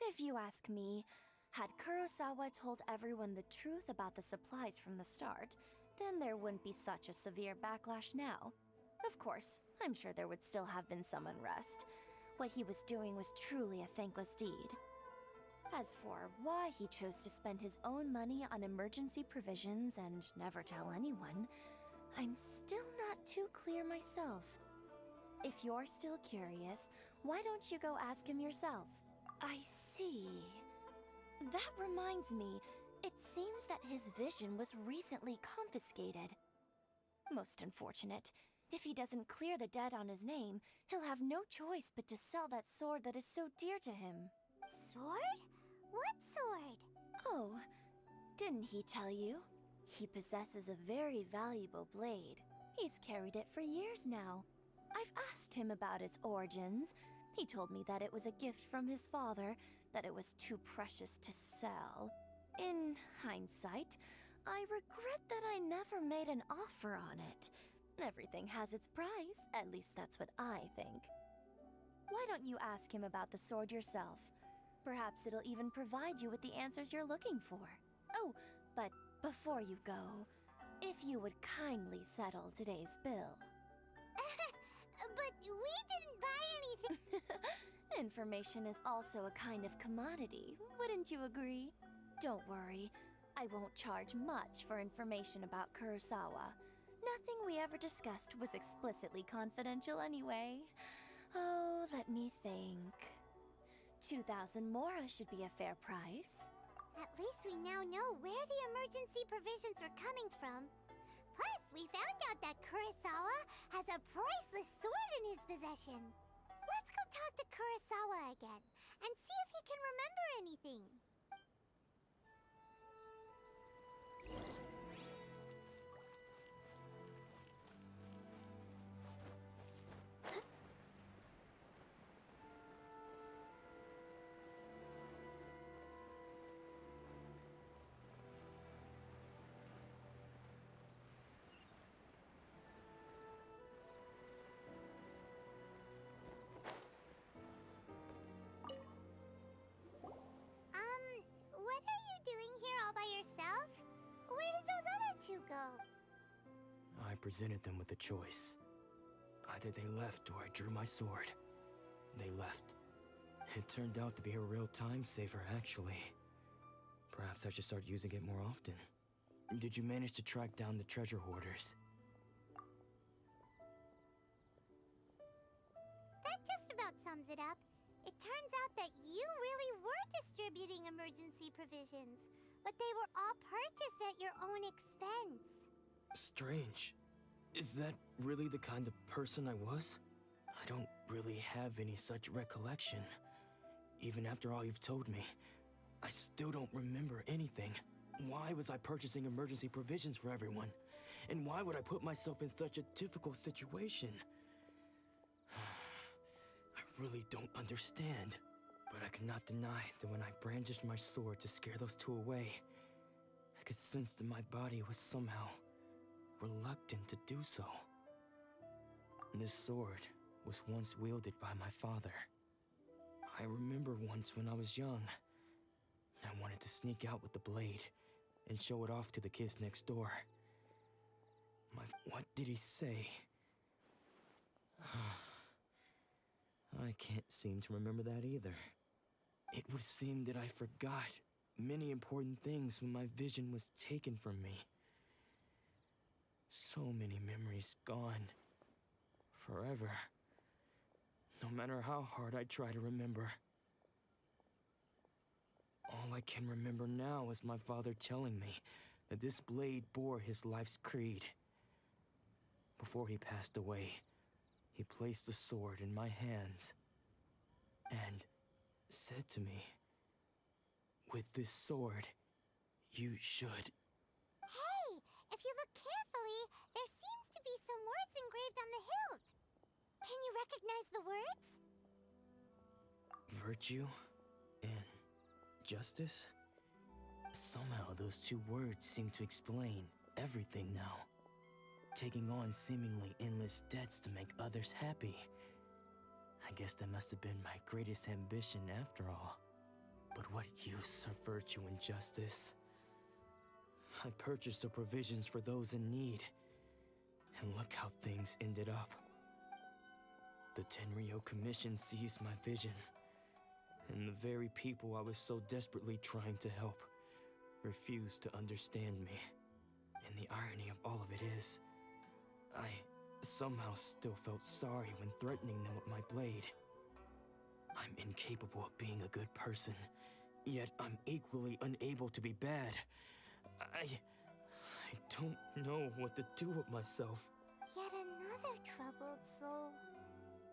If you ask me, had Kurosawa told everyone the truth about the supplies from the start, then there wouldn't be such a severe backlash now. Of course, I'm sure there would still have been some unrest. What he was doing was truly a thankless deed. As for why he chose to spend his own money on emergency provisions and never tell anyone, I'm still not too clear myself. If you're still curious, why don't you go ask him yourself? I see. That reminds me, it seems that his vision was recently confiscated. Most unfortunate. If he doesn't clear the debt on his name, he'll have no choice but to sell that sword that is so dear to him. Sword? What sword? Oh, didn't he tell you? He possesses a very valuable blade. He's carried it for years now. I've asked him about its origins. He told me that it was a gift from his father, that it was too precious to sell. In hindsight, I regret that I never made an offer on it. Everything has its price, at least that's what I think. Why don't you ask him about the sword yourself? Perhaps it'll even provide you with the answers you're looking for. Oh, but before you go, if you would kindly settle today's bill. But we didn't buy anything. Information is also a kind of commodity, wouldn't you agree? Don't worry, I won't charge much for information about Kurosawa. Nothing we ever discussed was explicitly confidential anyway. Oh, let me think. 2,000 mora should be a fair price. At least we now know where the emergency provisions are coming from. Plus, we found out that Kurosawa has a priceless sword in his possession. Let's go talk to Kurosawa again and see if he can remember anything. What are you doing here all by yourself? Where did those other two go? I presented them with a choice. Either they left or I drew my sword. They left. It turned out to be a real time saver, actually. Perhaps I should start using it more often. Did you manage to track down the treasure hoarders? That just about sums it up. It turns out that you really were distributing emergency provisions, but they were all purchased at your own expense. Strange. Is that really the kind of person I was? I don't really have any such recollection. Even after all you've told me, I still don't remember anything. Why was I purchasing emergency provisions for everyone? And why would I put myself in such a difficult situation? I really don't understand. But I cannot deny that when I brandished my sword to scare those two away, I could sense that my body was somehow reluctant to do so. This sword was once wielded by my father. I remember once when I was young, I wanted to sneak out with the blade and show it off to the kids next door. What did he say? I can't seem to remember that either. It would seem that I forgot many important things when my vision was taken from me. So many memories gone. Forever. No matter how hard I try to remember. All I can remember now is my father telling me that this blade bore his life's creed. Before he passed away, he placed the sword in my hands and said to me, "With this sword, you should..." Hey, if you look carefully, there seems to be some words engraved on the hilt. Can you recognize the words? Virtue and justice? Somehow those two words seem to explain everything now. Taking on seemingly endless debts to make others happy. I guess that must have been my greatest ambition after all. But what use are virtue and justice? I purchased the provisions for those in need. And look how things ended up. The Tenryo Commission seized my vision. And the very people I was so desperately trying to help refused to understand me. And the irony of all of it is, I somehow still felt sorry when threatening them with my blade. I'm incapable of being a good person, yet I'm equally unable to be bad. I don't know what to do with myself. Yet another troubled soul.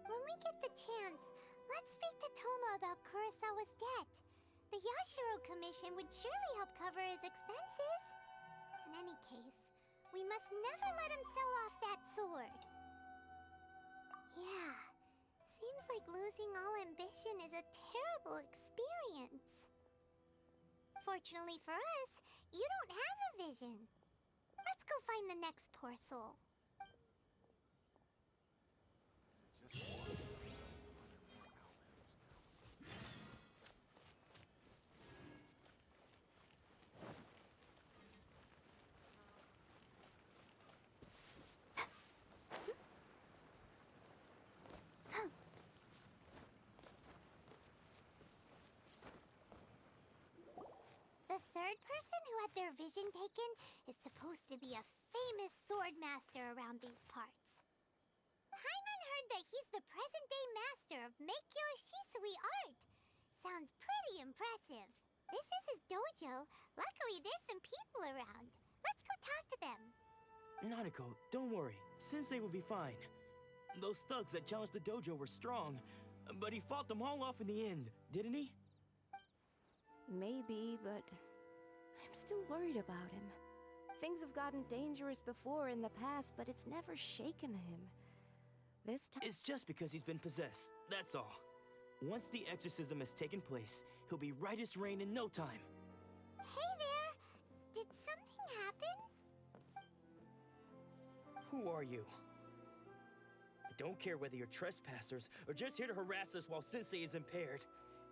When we get the chance, let's speak to Toma about Kurosawa's debt. The Yashiro Commission would surely help cover his expenses. In any case, we must never let him sell off that sword. Yeah, seems like losing all ambition is a terrible experience. Fortunately for us, you don't have a vision. Let's go find the next poor soul. The third person who had their vision taken is supposed to be a famous sword master around these parts. Paimon heard that he's the present-day master of Meikyo Shisui art. Sounds pretty impressive. This is his dojo. Luckily, there's some people around. Let's go talk to them. Nanako, don't worry. Sensei will be fine. Those thugs that challenged the dojo were strong, but he fought them all off in the end, didn't he? Maybe, but I'm still worried about him. Things have gotten dangerous before in the past, but it's never shaken him. This time... It's just because he's been possessed, that's all. Once the exorcism has taken place, he'll be right as rain in no time. Hey there! Did something happen? Who are you? I don't care whether you're trespassers or just here to harass us while Sensei is impaired.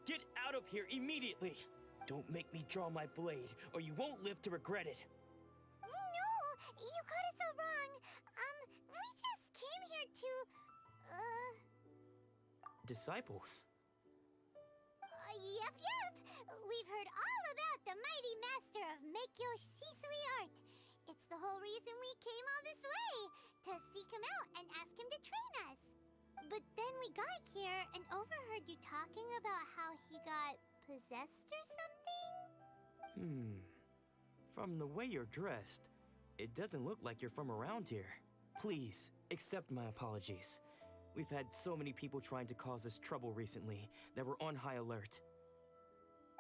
Get out of here immediately! Don't make me draw my blade, or you won't live to regret it. No! You got us all wrong. We just came here to... Disciples? Yep. We've heard all about the mighty master of Meikyo Shisui art. It's the whole reason we came all this way, to seek him out and ask him to train us. But then we got here and overheard you talking about how he got possessed or something? From the way you're dressed, it doesn't look like you're from around here. Please, accept my apologies. We've had so many people trying to cause us trouble recently that we're on high alert.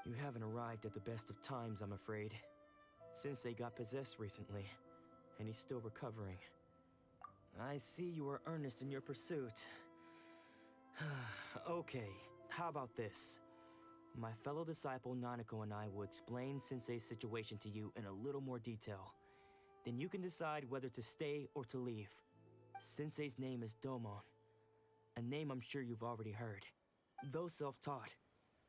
You haven't arrived at the best of times, I'm afraid. Sensei got possessed recently, and he's still recovering. I see you are earnest in your pursuit. Okay, how about this? My fellow disciple Nanako and I will explain Sensei's situation to you in a little more detail. Then you can decide whether to stay or to leave. Sensei's name is Domon, a name I'm sure you've already heard. Though self-taught,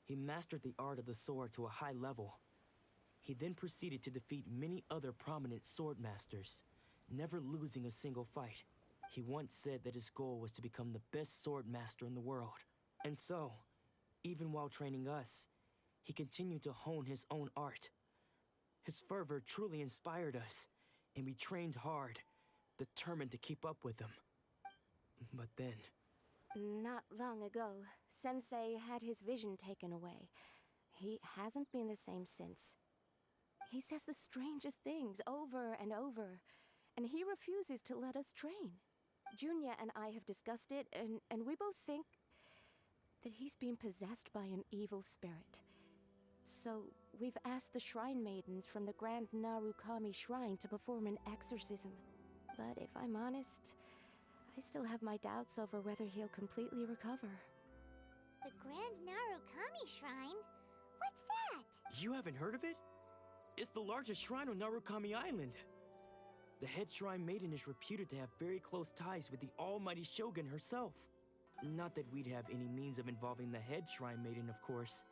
he mastered the art of the sword to a high level. He then proceeded to defeat many other prominent sword masters, never losing a single fight. He once said that his goal was to become the best sword master in the world. And so, even while training us, he continued to hone his own art. His fervor truly inspired us, and we trained hard, determined to keep up with him. But then... Not long ago, Sensei had his vision taken away. He hasn't been the same since. He says the strangest things over and over, and he refuses to let us train. Junya and I have discussed it, and we both think that he's been possessed by an evil spirit. So, we've asked the shrine maidens from the Grand Narukami Shrine to perform an exorcism. But if I'm honest, I still have my doubts over whether he'll completely recover. The Grand Narukami Shrine? What's that? You haven't heard of it? It's the largest shrine on Narukami Island. The head shrine maiden is reputed to have very close ties with the almighty Shogun herself. Not that we'd have any means of involving the head shrine maiden, of course.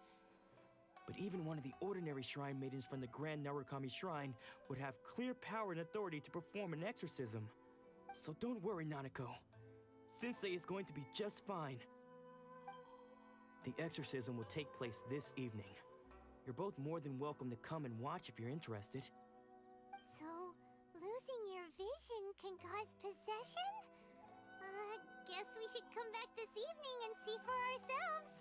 But even one of the ordinary shrine maidens from the Grand Narukami Shrine would have clear power and authority to perform an exorcism. So don't worry, Nanako. Sensei is going to be just fine. The exorcism will take place this evening. You're both more than welcome to come and watch if you're interested. So, losing your vision can cause possession? Guess we should come back this evening and see for ourselves.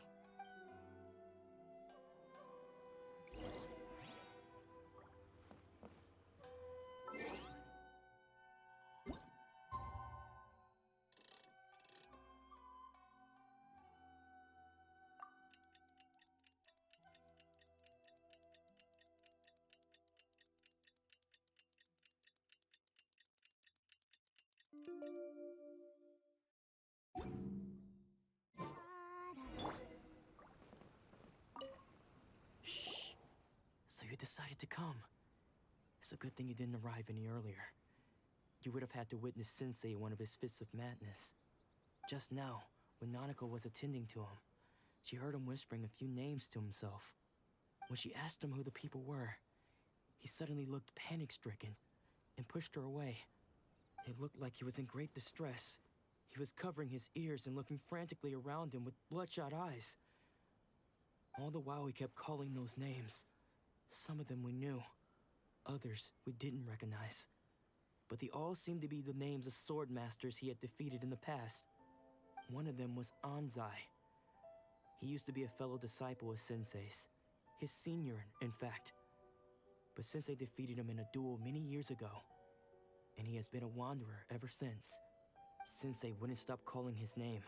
Shh. So you decided to come. It's a good thing you didn't arrive any earlier. You would have had to witness Sensei one of his fits of madness. Just now, when Nanako was attending to him. She heard him whispering a few names to himself. When she asked him who the people were, he suddenly looked panic-stricken and pushed her away. It looked like he was in great distress. He was covering his ears and looking frantically around him with bloodshot eyes. All the while he kept calling those names. Some of them we knew, others we didn't recognize. But they all seemed to be the names of sword masters he had defeated in the past. One of them was Anzai. He used to be a fellow disciple of Sensei's, his senior, in fact. But Sensei defeated him in a duel many years ago, and he has been a wanderer ever since. Sensei wouldn't stop calling his name.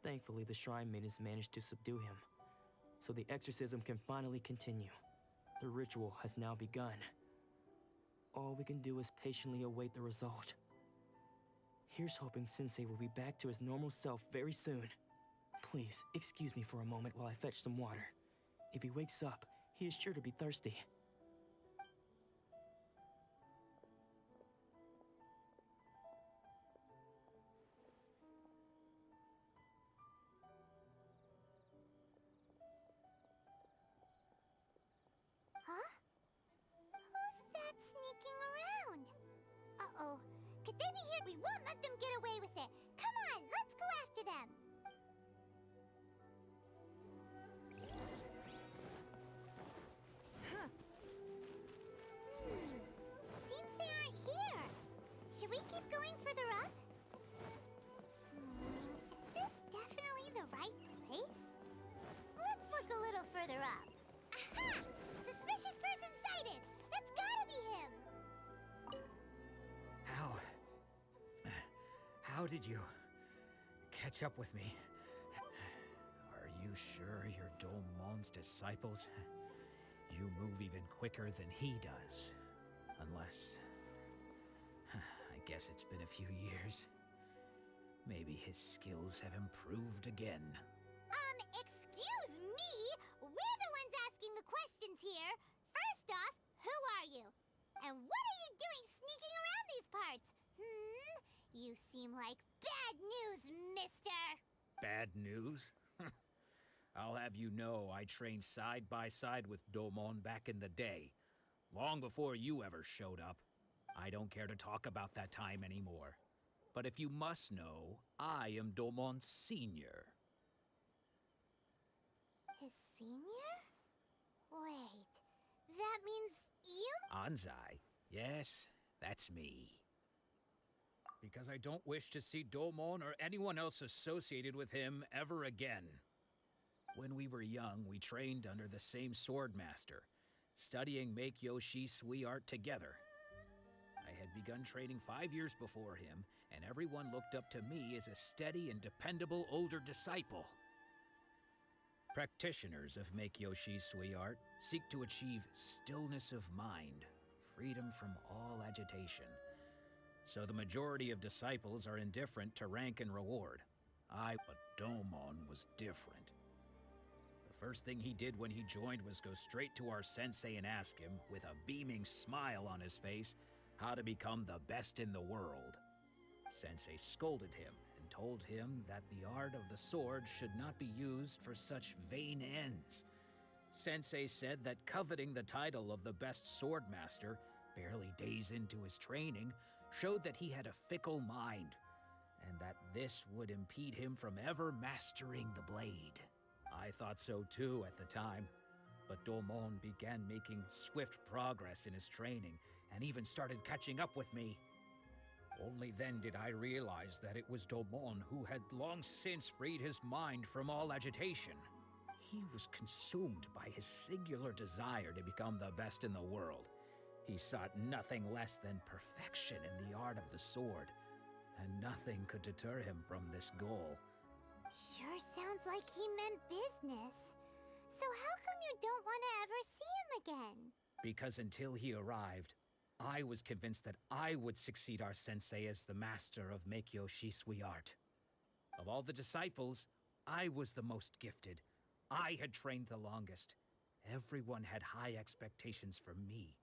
Thankfully, the shrine maidens managed to subdue him, so the exorcism can finally continue. The ritual has now begun. All we can do is patiently await the result. Here's hoping Sensei will be back to his normal self very soon. Please, excuse me for a moment while I fetch some water. If he wakes up, he is sure to be thirsty. Huh? Who's that sneaking around? Uh-oh. Could they be here? We won't let them get away with it. Come on, let's go after them. Seems they aren't here. Should we keep going further up? Is this definitely the right place? Let's look a little further up. Aha! Suspicious person sighted! That's gotta be him! How did you catch up with me? Are you sure you're Domon's disciples? You move even quicker than he does. Unless... I guess it's been a few years. Maybe his skills have improved again. Excuse me? We're the ones asking the questions here. First off, who are you? And what are you doing sneaking around these parts? You seem like bad news, mister! Bad news? I'll have you know I trained side by side with Domon back in the day, long before you ever showed up. I don't care to talk about that time anymore. But if you must know, I am Domon's senior. His senior? Wait, that means you... Anzai? Yes, that's me. Because I don't wish to see Domon or anyone else associated with him ever again. When we were young, we trained under the same sword master, studying Make-Yoshi Sui art together. I had begun training 5 years before him, and everyone looked up to me as a steady and dependable older disciple. Practitioners of Make-Yoshi Sui art seek to achieve stillness of mind, freedom from all agitation. So the majority of disciples are indifferent to rank and reward. But Domon was different. The first thing he did when he joined was go straight to our sensei and ask him, with a beaming smile on his face, how to become the best in the world. Sensei scolded him and told him that the art of the sword should not be used for such vain ends. Sensei said that coveting the title of the best sword master, barely days into his training, showed that he had a fickle mind, and that this would impede him from ever mastering the blade. I thought so too at the time, but Domon began making swift progress in his training, and even started catching up with me. Only then did I realize that it was Domon who had long since freed his mind from all agitation. He was consumed by his singular desire to become the best in the world. He sought nothing less than perfection in the art of the sword, and nothing could deter him from this goal. Sure sounds like he meant business. So how come you don't want to ever see him again? Because until he arrived, I was convinced that I would succeed our sensei as the master of Make-Yoshi Sui art. Of all the disciples, I was the most gifted. I had trained the longest. Everyone had high expectations for me.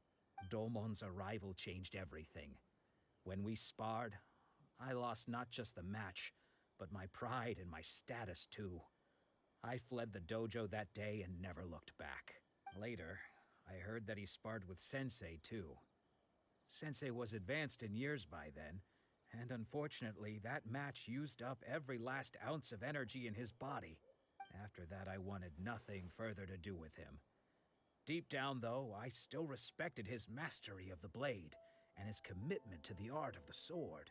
Domon's arrival changed everything. When we sparred, I lost not just the match, but my pride and my status too. I fled the dojo that day and never looked back. Later, I heard that he sparred with Sensei too. Sensei was advanced in years by then, and unfortunately that match used up every last ounce of energy in his body. After that, I wanted nothing further to do with him. Deep down, though, I still respected his mastery of the blade and his commitment to the art of the sword.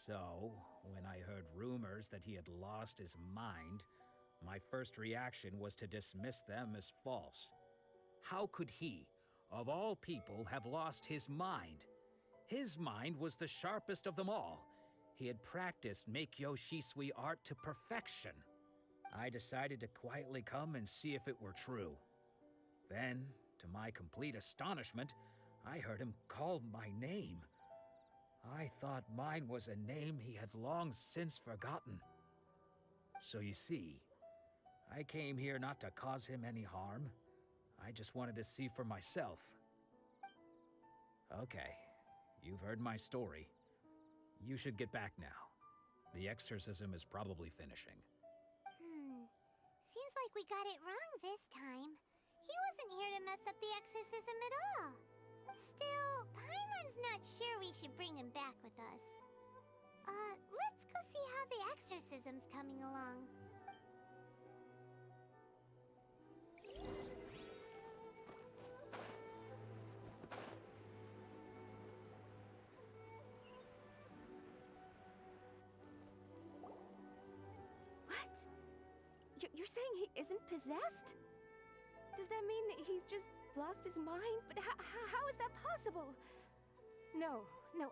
So, when I heard rumors that he had lost his mind, my first reaction was to dismiss them as false. How could he, of all people, have lost his mind? His mind was the sharpest of them all. He had practiced Meikyo Shisui art to perfection. I decided to quietly come and see if it were true. Then, to my complete astonishment, I heard him call my name. I thought mine was a name he had long since forgotten. So you see, I came here not to cause him any harm. I just wanted to see for myself. Okay, you've heard my story. You should get back now. The exorcism is probably finishing. Seems like we got it wrong this time. He wasn't here to mess up the exorcism at all. Still, Paimon's not sure we should bring him back with us. Let's go see how the exorcism's coming along. What? You're saying he isn't possessed? Does that mean he's just lost his mind? But how is that possible? No,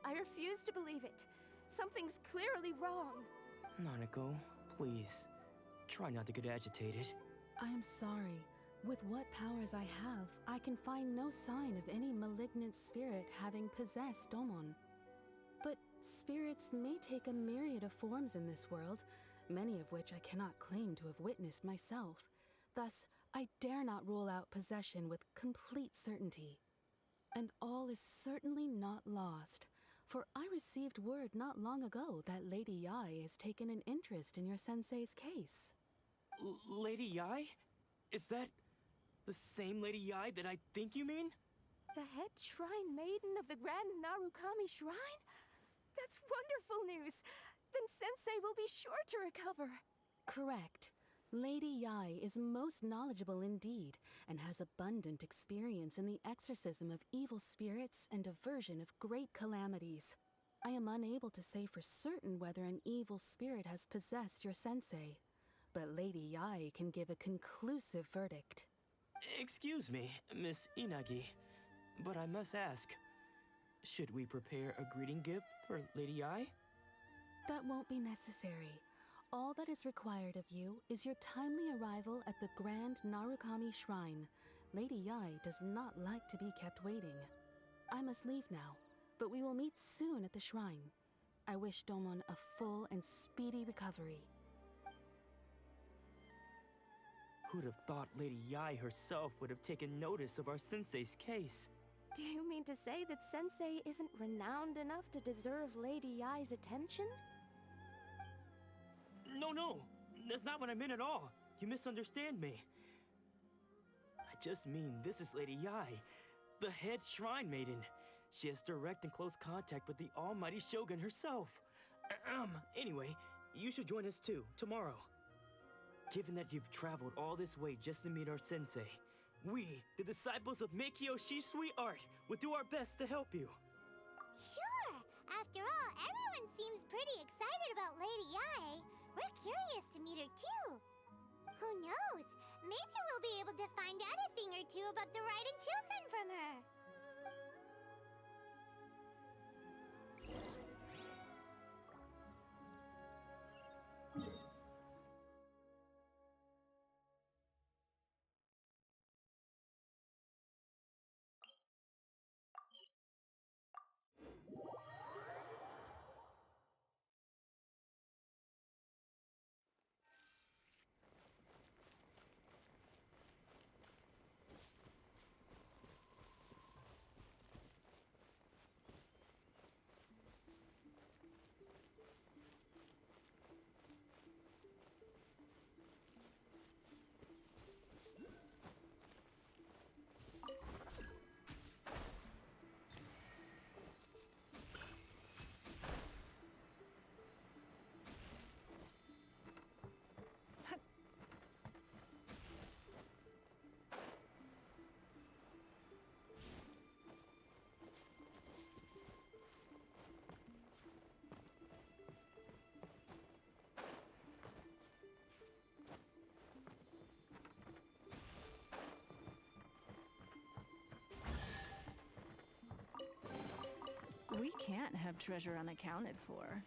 I refuse to believe it. Something's clearly wrong. Nanako, please. Try not to get agitated. I am sorry. With what powers I have, I can find no sign of any malignant spirit having possessed Domon. But spirits may take a myriad of forms in this world, many of which I cannot claim to have witnessed myself. Thus, I dare not rule out possession with complete certainty. And all is certainly not lost, for I received word not long ago that Lady Yai has taken an interest in your sensei's case. Lady Yai? Is that the same Lady Yai that I think you mean? The head shrine maiden of the Grand Narukami Shrine? That's wonderful news! Then Sensei will be sure to recover. Correct. Lady Yai is most knowledgeable indeed, and has abundant experience in the exorcism of evil spirits and aversion of great calamities. I am unable to say for certain whether an evil spirit has possessed your sensei, but Lady Yai can give a conclusive verdict. Excuse me, Miss Inagi, but I must ask, should we prepare a greeting gift for Lady Yai? That won't be necessary. All that is required of you is your timely arrival at the Grand Narukami Shrine. Lady Yai does not like to be kept waiting. I must leave now, but we will meet soon at the shrine. I wish Domon a full and speedy recovery. Who'd have thought Lady Yai herself would have taken notice of our sensei's case? Do you mean to say that Sensei isn't renowned enough to deserve Lady Yai's attention? No, that's not what I meant at all. You misunderstand me. I just mean this is Lady Yai, the head shrine maiden. She has direct and close contact with the almighty Shogun herself. Anyway, you should join us too, tomorrow. Given that you've traveled all this way just to meet our sensei, we, the disciples of Meikyo Shisui art, will do our best to help you. Sure! After all, everyone seems pretty excited about Lady Yai. We're curious to meet her too. Who knows? Maybe we'll be able to find out a thing or two about the Raiden Shogun from her. can't have treasure unaccounted for.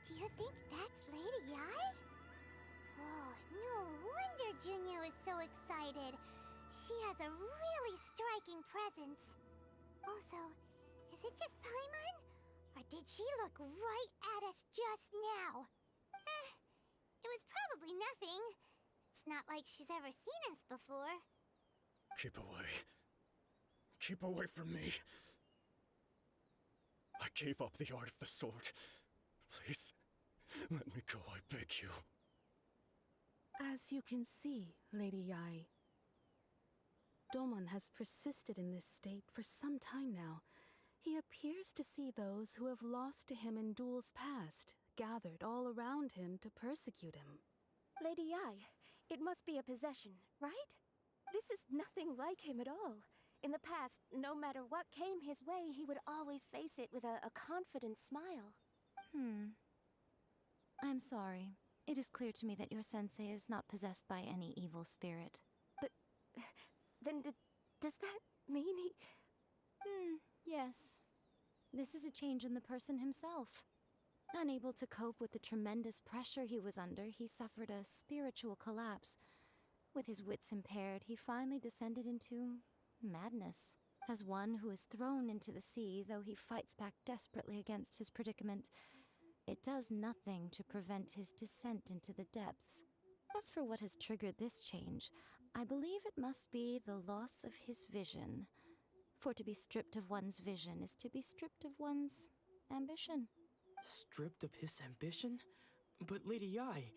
Do you think that's Lady Yai? Oh, no wonder Junyo is so excited. She has a really striking presence. Also, is it just Paimon? Or did she look right at us just now? It was probably nothing. It's not like she's ever seen us before. Keep away. Keep away from me. I gave up the art of the sword. Please, let me go, I beg you. As you can see, Lady Yai, Domon has persisted in this state for some time now. He appears to see those who have lost to him in duels past, gathered all around him to persecute him. Lady Yai, it must be a possession, right? This is nothing like him at all. In the past, no matter what came his way, he would always face it with a confident smile. I'm sorry. It is clear to me that your sensei is not possessed by any evil spirit. But then does that mean he... Yes. This is a change in the person himself. Unable to cope with the tremendous pressure he was under, he suffered a spiritual collapse. With his wits impaired, he finally descended into madness. As one who is thrown into the sea, though he fights back desperately against his predicament, it does nothing to prevent his descent into the depths. As for what has triggered this change, I believe it must be the loss of his vision. For to be stripped of one's vision is to be stripped of one's ambition. Stripped of his ambition? But Lady Yai,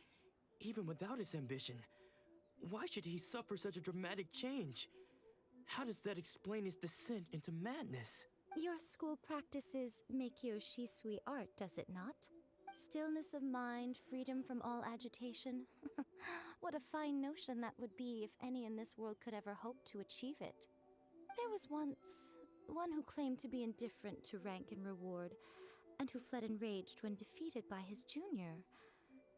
even without his ambition, why should he suffer such a dramatic change? How does that explain his descent into madness? Your school practices Meikyo Shisui art, does it not? Stillness of mind, freedom from all agitation. What a fine notion that would be if any in this world could ever hope to achieve it. There was once one who claimed to be indifferent to rank and reward, and who fled enraged when defeated by his junior.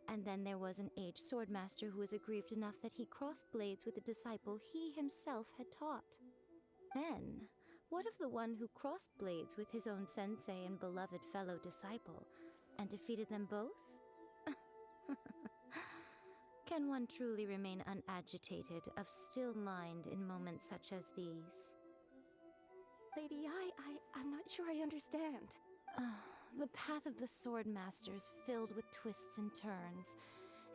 And then there was an aged swordmaster who was aggrieved enough that he crossed blades with a disciple he himself had taught. Then, what of the one who crossed blades with his own sensei and beloved fellow disciple, and defeated them both? Can one truly remain unagitated, of still mind in moments such as these? Lady Yai, I'm not sure I understand. The path of the sword master is filled with twists and turns.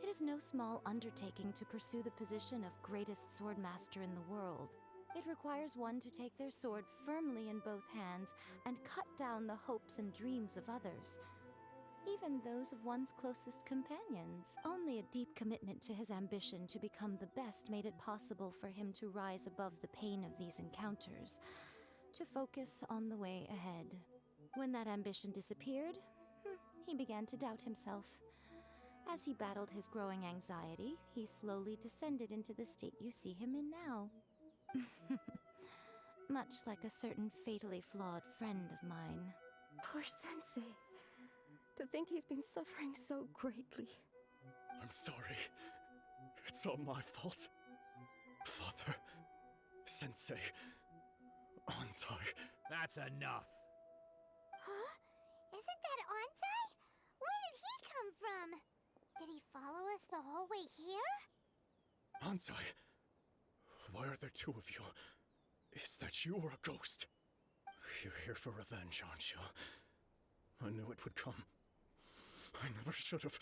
It is no small undertaking to pursue the position of greatest sword master in the world. It requires one to take their sword firmly in both hands and cut down the hopes and dreams of others, even those of one's closest companions. Only a deep commitment to his ambition to become the best made it possible for him to rise above the pain of these encounters, to focus on the way ahead. When that ambition disappeared, he began to doubt himself. As he battled his growing anxiety, he slowly descended into the state you see him in now. Much like a certain fatally flawed friend of mine. Poor Sensei. To think he's been suffering so greatly. I'm sorry. It's all my fault. Father, Sensei, Anzai. That's enough. Huh? Isn't that Anzai? Where did he come from? Did he follow us the whole way here? Anzai, why are there two of you? Is that you or a ghost? You're here for revenge, aren't you? I knew it would come. I never should have.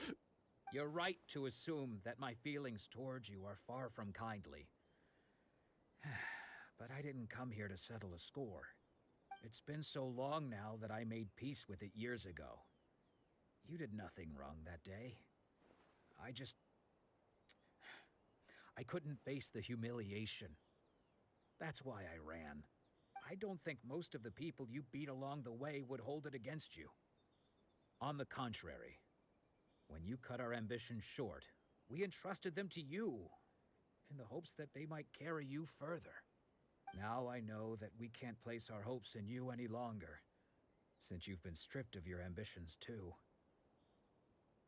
You're right to assume that my feelings towards you are far from kindly. But I didn't come here to settle a score. It's been so long now that I made peace with it years ago. You did nothing wrong that day. I couldn't face the humiliation. That's why I ran. I don't think most of the people you beat along the way would hold it against you. On the contrary, when you cut our ambitions short, we entrusted them to you, in the hopes that they might carry you further. Now I know that we can't place our hopes in you any longer, since you've been stripped of your ambitions too.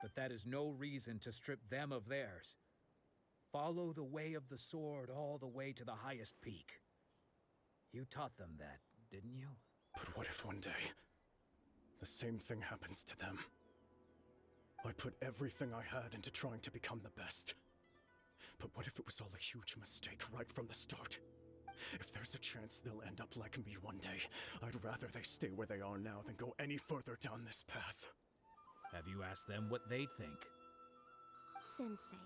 But that is no reason to strip them of theirs. Follow the way of the sword all the way to the highest peak. You taught them that, didn't you? But what if one day, the same thing happens to them? I put everything I had into trying to become the best. But what if it was all a huge mistake right from the start? If there's a chance they'll end up like me one day, I'd rather they stay where they are now than go any further down this path. Have you asked them what they think? Sensei,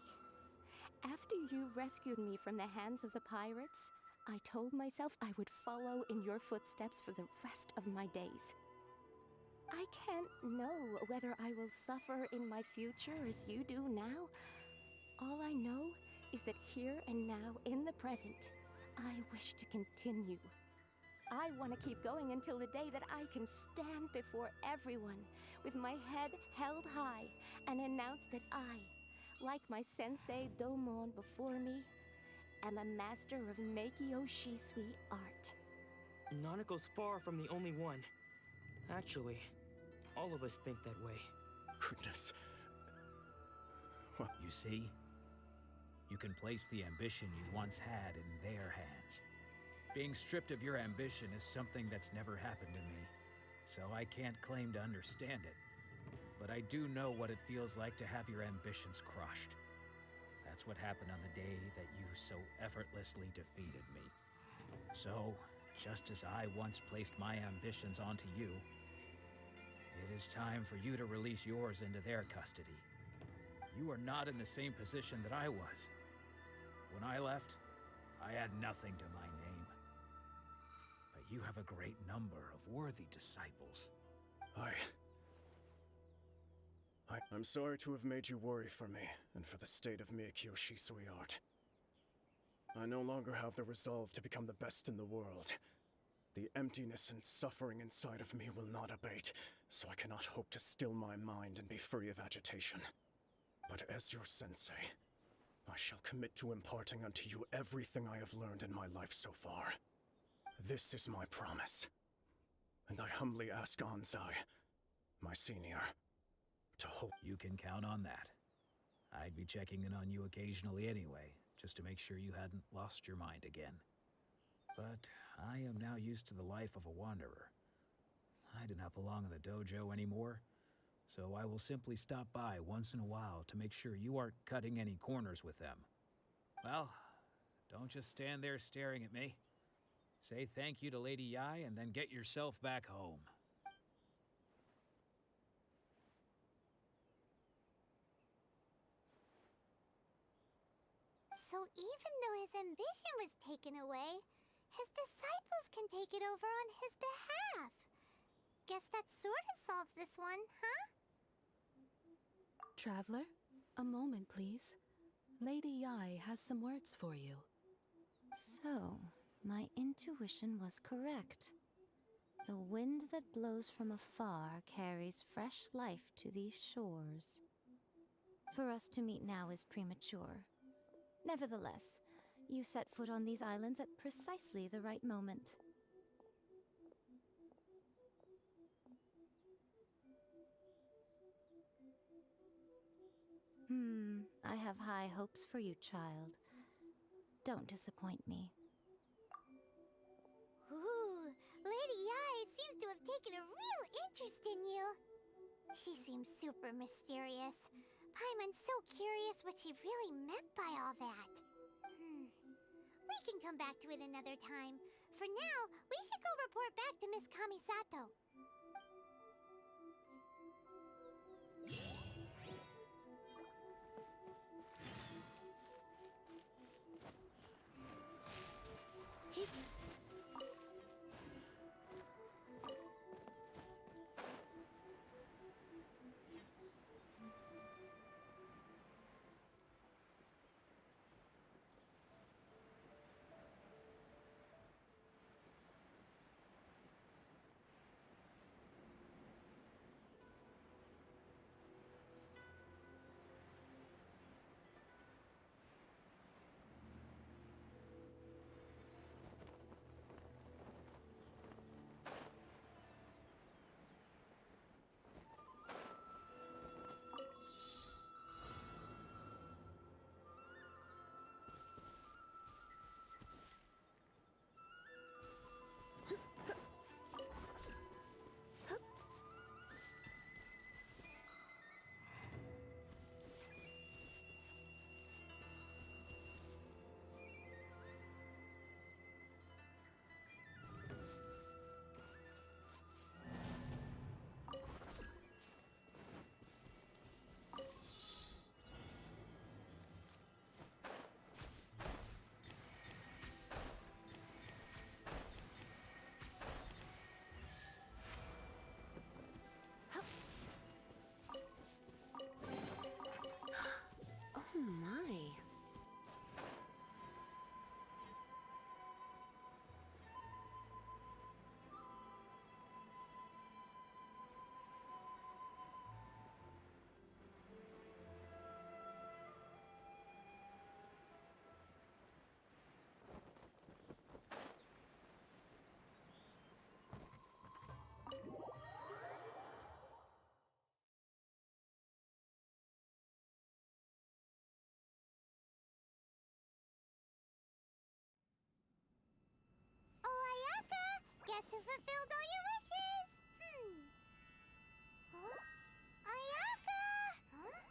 after you rescued me from the hands of the pirates, I told myself I would follow in your footsteps for the rest of my days. I can't know whether I will suffer in my future as you do now. All I know is that here and now, in the present, I wish to continue. I want to keep going until the day that I can stand before everyone with my head held high and announce that I, like my sensei Domon before me, am a master of Meikyo Shisui art. Nanako's far from the only one. Actually, all of us think that way. Goodness. What? You see? You can place the ambition you once had in their hands. Being stripped of your ambition is something that's never happened to me, so I can't claim to understand it. But I do know what it feels like to have your ambitions crushed. That's what happened on the day that you so effortlessly defeated me. So, just as I once placed my ambitions onto you, it is time for you to release yours into their custody. You are not in the same position that I was. When I left, I had nothing to my name. But you have a great number of worthy disciples. I'm sorry to have made you worry for me, and for the state of Meikyo Shisui art. I no longer have the resolve to become the best in the world. The emptiness and suffering inside of me will not abate, so I cannot hope to still my mind and be free of agitation. But as your sensei, I shall commit to imparting unto you everything I have learned in my life so far. This is my promise. And I humbly ask Anzai, my senior, to hope. You can count on that. I'd be checking in on you occasionally anyway, just to make sure you hadn't lost your mind again. But I am now used to the life of a wanderer. I do not belong in the dojo anymore, so I will simply stop by once in a while to make sure you aren't cutting any corners with them. Well, don't just stand there staring at me. Say thank you to Lady Yai and then get yourself back home. So even though his ambition was taken away, his disciples can take it over on his behalf. Guess that sort of solves this one, huh? Traveler, a moment, please. Lady Yai has some words for you. So, my intuition was correct. The wind that blows from afar carries fresh life to these shores. For us to meet now is premature. Nevertheless, you set foot on these islands at precisely the right moment. I have high hopes for you, child. Don't disappoint me. Ooh, Lady Yai seems to have taken a real interest in you. She seems super mysterious. Paimon's so curious what she really meant by all that. We can come back to it another time. For now, we should go report back to Miss Kamisato. Oh my. Guess who fulfilled all your wishes? Huh? Ayaka! Huh?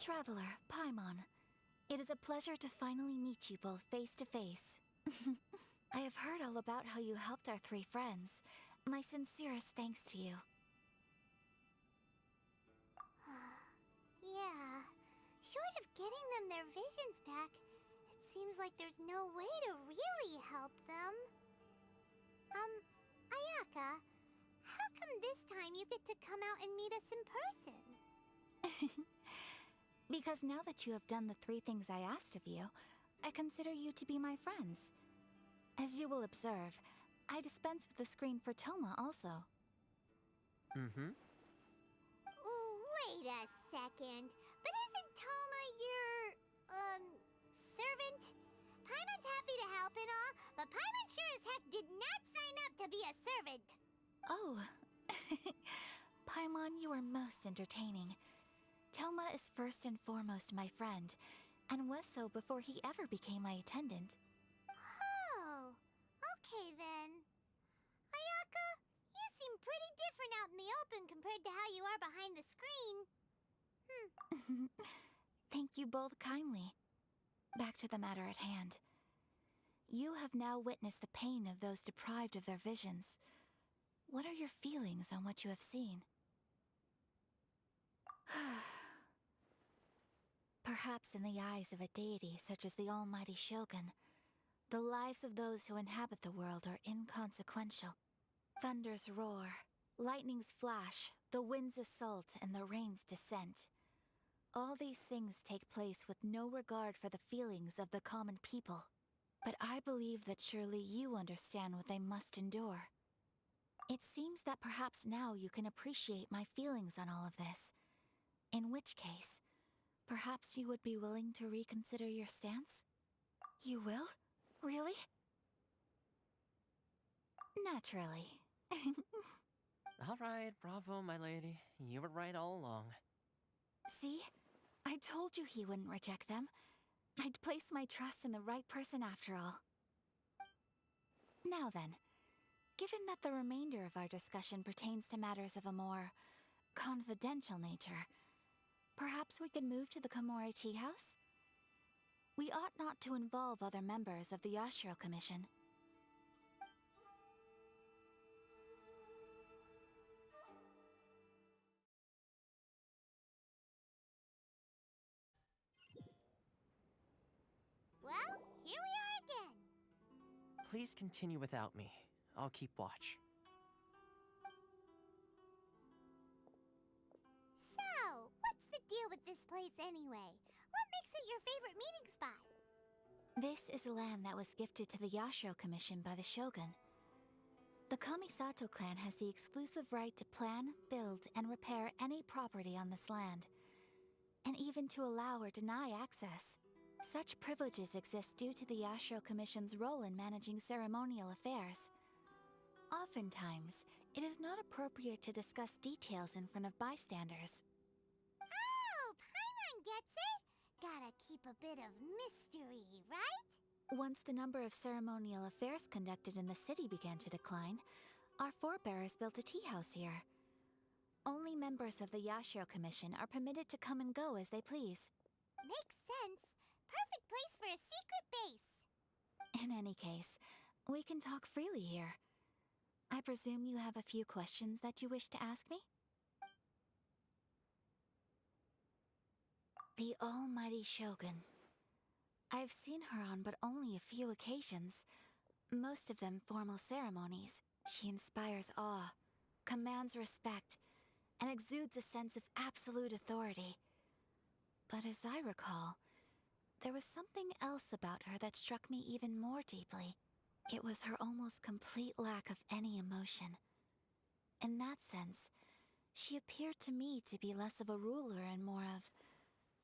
Traveler, Paimon, it is a pleasure to finally meet you both face to face. I have heard all about how you helped our three friends. My sincerest thanks to you. Yeah. Short of getting them their visions back, it seems like there's no way to really help them. Ayaka, how come this time you get to come out and meet us in person? Because now that you have done the three things I asked of you, I consider you to be my friends. As you will observe, I dispense with the screen for Toma also. Wait a second. But isn't Toma your, servant? Paimon's happy to help and all, but Paimon sure as heck did not sign up to be a servant. Oh. Paimon, you are most entertaining. Toma is first and foremost my friend, and was so before he ever became my attendant. Oh, okay then. Ayaka, you seem pretty different out in the open compared to how you are behind the screen. Thank you both kindly. Back to the matter at hand. You have now witnessed the pain of those deprived of their visions. What are your feelings on what you have seen? Perhaps in the eyes of a deity such as the almighty Shogun, the lives of those who inhabit the world are inconsequential. Thunders roar, lightnings flash, the winds assault, and the rains descent. All these things take place with no regard for the feelings of the common people. But I believe that surely you understand what they must endure. It seems that perhaps now you can appreciate my feelings on all of this. In which case, perhaps you would be willing to reconsider your stance? You will? Really? Naturally. Alright, bravo, my lady. You were right all along. See? I told you he wouldn't reject them. I'd placed my trust in the right person after all. Now then, given that the remainder of our discussion pertains to matters of a more confidential nature, perhaps we could move to the Komori Tea House? We ought not to involve other members of the Yashiro Commission. Well, here we are again. Please continue without me. I'll keep watch. So, what's the deal with this place anyway? What makes it your favorite meeting spot? This is land that was gifted to the Yashiro Commission by the Shogun. The Kamisato clan has the exclusive right to plan, build, and repair any property on this land, and even to allow or deny access. Such privileges exist due to the Yashiro Commission's role in managing ceremonial affairs. Oftentimes, it is not appropriate to discuss details in front of bystanders. Oh, Paimon gets it. Gotta keep a bit of mystery, right? Once the number of ceremonial affairs conducted in the city began to decline, our forebears built a tea house here. Only members of the Yashiro Commission are permitted to come and go as they please. Makes sense. Perfect place for a secret base. In any case, we can talk freely here. I presume you have a few questions that you wish to ask me? The almighty Shogun. I've seen her on but only a few occasions, most of them formal ceremonies. She inspires awe, commands respect, and exudes a sense of absolute authority. But as I recall, there was something else about her that struck me even more deeply. It was her almost complete lack of any emotion. In that sense, she appeared to me to be less of a ruler and more of,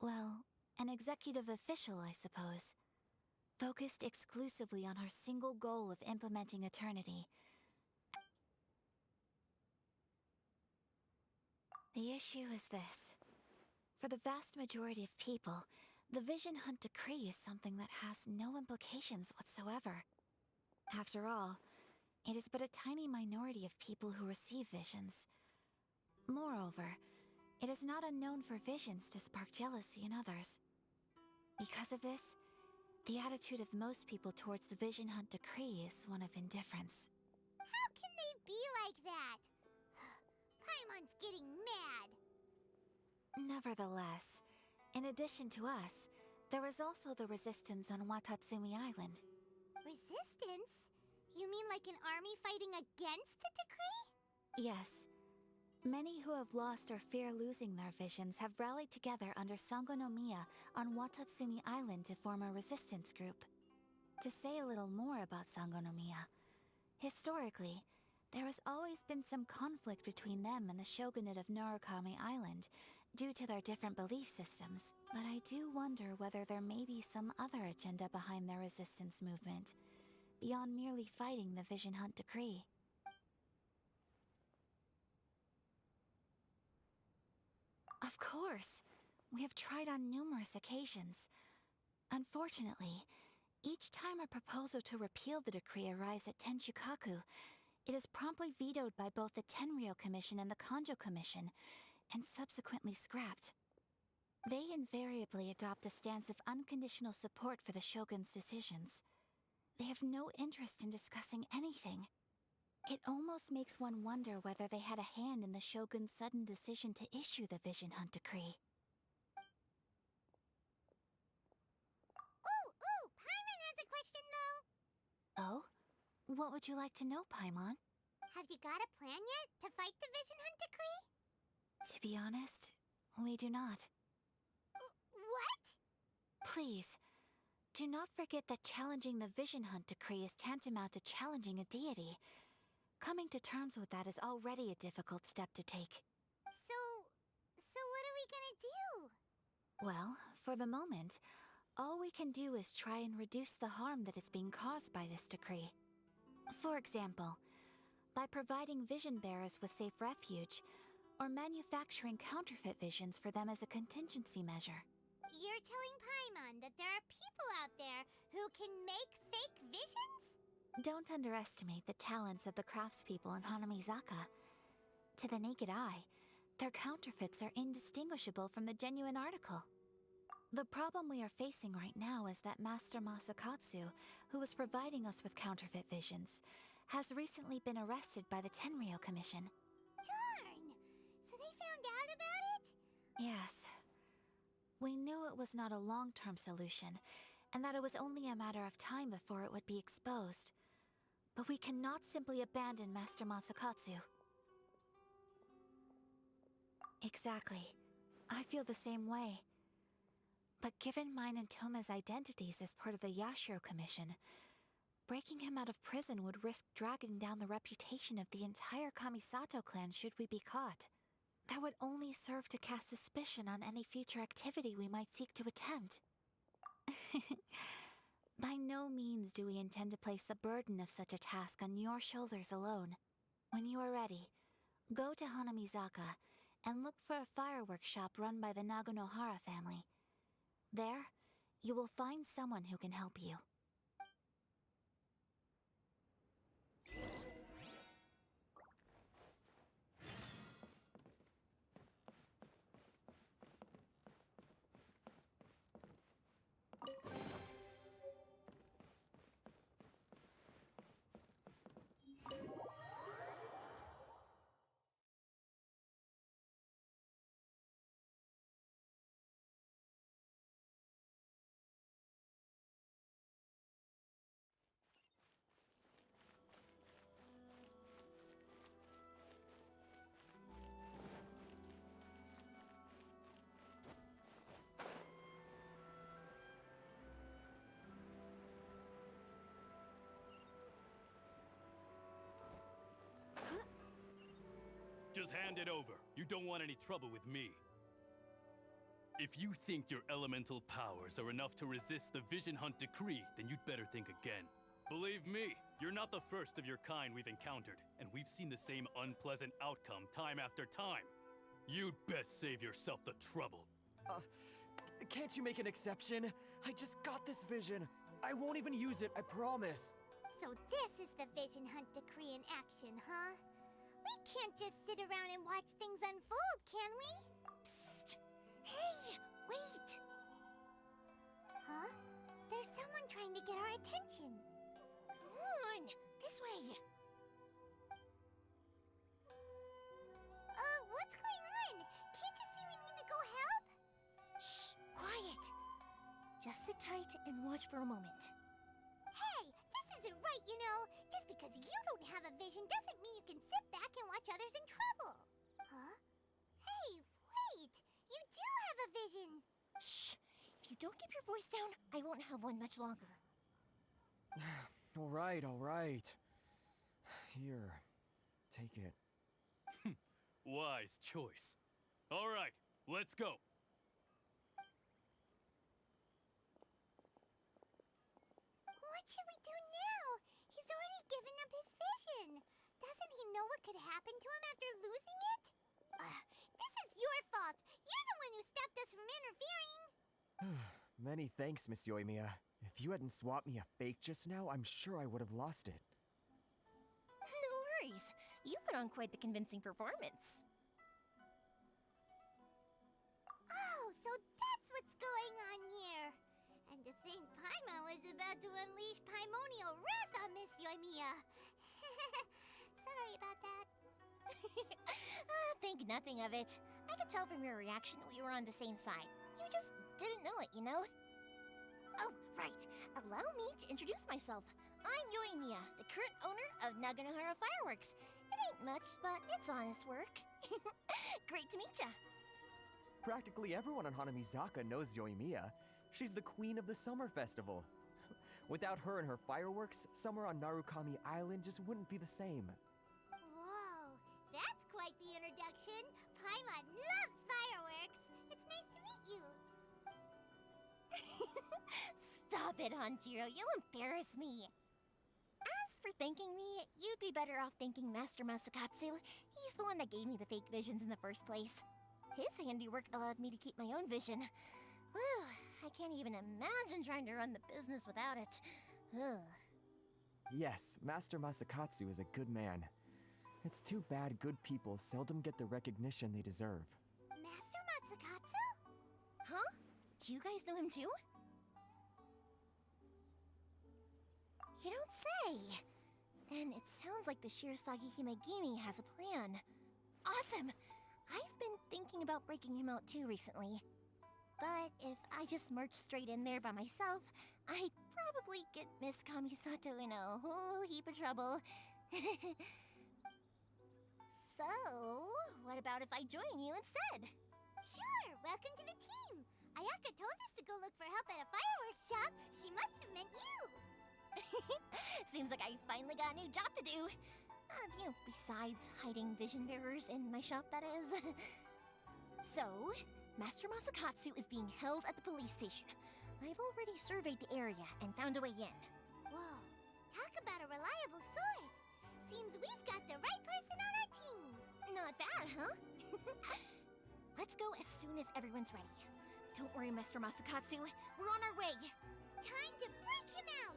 well, an executive official, I suppose. Focused exclusively on her single goal of implementing eternity. The issue is this. For the vast majority of people, the Vision Hunt Decree is something that has no implications whatsoever. After all, it is but a tiny minority of people who receive visions. Moreover, it is not unknown for visions to spark jealousy in others. Because of this, the attitude of most people towards the Vision Hunt Decree is one of indifference. How can they be like that? Paimon's getting mad. Nevertheless, in addition to us, there is also the resistance on Watatsumi Island. Resistance? You mean like an army fighting against the decree? Yes. Many who have lost or fear losing their visions have rallied together under Sangonomiya on Watatsumi Island to form a resistance group. To say a little more about Sangonomiya, historically, there has always been some conflict between them and the shogunate of Narukami Island due to their different belief systems, but I do wonder whether there may be some other agenda behind their resistance movement, beyond merely fighting the Vision Hunt Decree. Of course! We have tried on numerous occasions. Unfortunately, each time a proposal to repeal the decree arrives at Tenshukaku, it is promptly vetoed by both the Tenryou Commission and the Kanjo Commission, and subsequently scrapped. They invariably adopt a stance of unconditional support for the Shogun's decisions. They have no interest in discussing anything. It almost makes one wonder whether they had a hand in the Shogun's sudden decision to issue the Vision Hunt Decree. Ooh, Paimon has a question though. Oh? What would you like to know, Paimon? Have you got a plan yet to fight the Vision Hunt Decree? To be honest, we do not. What? Please, do not forget that challenging the Vision Hunt Decree is tantamount to challenging a deity. Coming to terms with that is already a difficult step to take. So what are we gonna do? Well, for the moment, all we can do is try and reduce the harm that is being caused by this decree. For example, by providing vision bearers with safe refuge, or manufacturing counterfeit visions for them as a contingency measure. You're telling Paimon that there are people out there who can make fake visions? Don't underestimate the talents of the craftspeople in Hanamizaka. To the naked eye, their counterfeits are indistinguishable from the genuine article. The problem we are facing right now is that Master Masakatsu, who was providing us with counterfeit visions, has recently been arrested by the Tenryou Commission. Darn! So they found out about it? Yes. We knew it was not a long-term solution, and that it was only a matter of time before it would be exposed. But we cannot simply abandon Master Masakatsu. Exactly. I feel the same way. But given mine and Toma's identities as part of the Yashiro Commission, breaking him out of prison would risk dragging down the reputation of the entire Kamisato clan should we be caught. That would only serve to cast suspicion on any future activity we might seek to attempt. By no means do we intend to place the burden of such a task on your shoulders alone. When you are ready, go to Hanamizaka and look for a fireworks shop run by the Nagonohara family. There, you will find someone who can help you. Just hand it over. You don't want any trouble with me. If you think your elemental powers are enough to resist the Vision Hunt Decree, then you'd better think again. Believe me, you're not the first of your kind we've encountered, and we've seen the same unpleasant outcome time after time. You'd best save yourself the trouble. Can't you make an exception? I just got this vision. I won't even use it, I promise. So this is the Vision Hunt Decree in action, huh? We can't just sit around and watch things unfold, can we? Psst! Hey, wait! Huh? There's someone trying to get our attention. Come on, this way. What's going on? Can't you see we need to go help? Shh, quiet. Just sit tight and watch for a moment. Hey, this isn't right, you know. Just because you don't have a vision doesn't mean you can sit back and watch others in trouble. Huh? Hey, wait! You do have a vision! Shh! If you don't keep your voice down, I won't have one much longer. All right, all right. Here, take it. Wise choice. All right, let's go. What should we do now? He's already given up his vision. Doesn't he know what could happen to him after losing it? This is your fault. You're the one who stopped us from interfering. Many thanks, Miss Yoimiya. If you hadn't swapped me a fake just now, I'm sure I would have lost it. No worries. You put on quite the convincing performance. Oh, so what's going on here. And to think Paimon was about to unleash Paimonial wrath on Miss Yoimiya. Sorry about that. Think nothing of it. I could tell from your reaction we were on the same side. You just didn't know it, you know? Oh, right. Allow me to introduce myself. I'm Yoimiya, the current owner of Naganohara Fireworks. It ain't much, but it's honest work. Great to meet ya. Practically everyone on Hanamizaka knows Yoimiya. She's the queen of the summer festival. Without her and her fireworks, summer on Narukami Island just wouldn't be the same. Whoa, that's quite the introduction. Paimon loves fireworks. It's nice to meet you. Stop it, Hanjiro. You'll embarrass me. As for thanking me, you'd be better off thanking Master Masakatsu. He's the one that gave me the fake visions in the first place. His handiwork allowed me to keep my own vision. Whew, I can't even imagine trying to run the business without it. Ugh. Yes, Master Masakatsu is a good man. It's too bad good people seldom get the recognition they deserve. Master Masakatsu? Huh? Do you guys know him too? You don't say! Then it sounds like the Shirasagi Himegimi has a plan. Awesome! I've been thinking about breaking him out too recently. But if I just marched straight in there by myself, I'd probably get Miss Kamisato in a whole heap of trouble. So, what about if I join you instead? Sure, welcome to the team. Ayaka told us to go look for help at a fireworks shop. She must have meant you. Seems like I finally got a new job to do. Besides hiding vision bearers in my shop, that is. So, Master Masakatsu is being held at the police station. I've already surveyed the area and found a way in. Whoa, talk about a reliable source. Seems we've got the right person on our team. Not bad, huh? Let's go as soon as everyone's ready. Don't worry, Master Masakatsu. We're on our way. Time to break him out.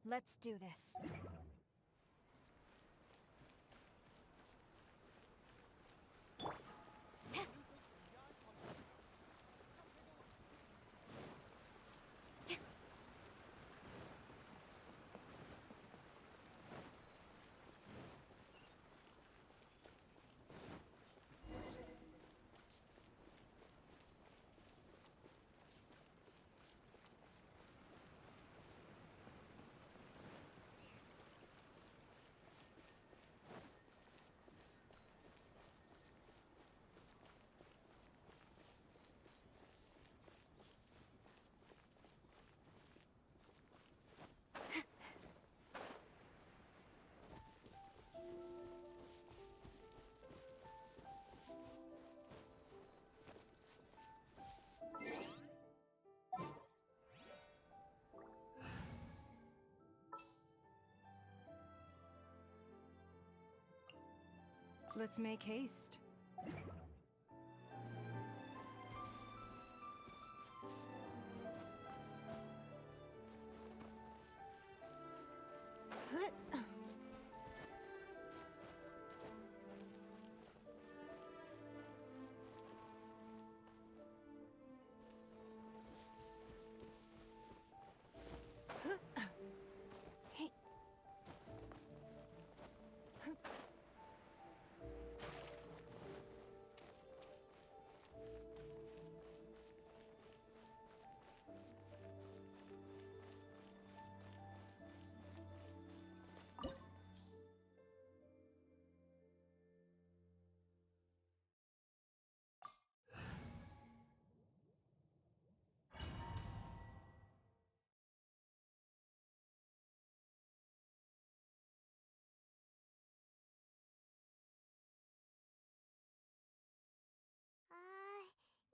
Let's do this. Let's make haste.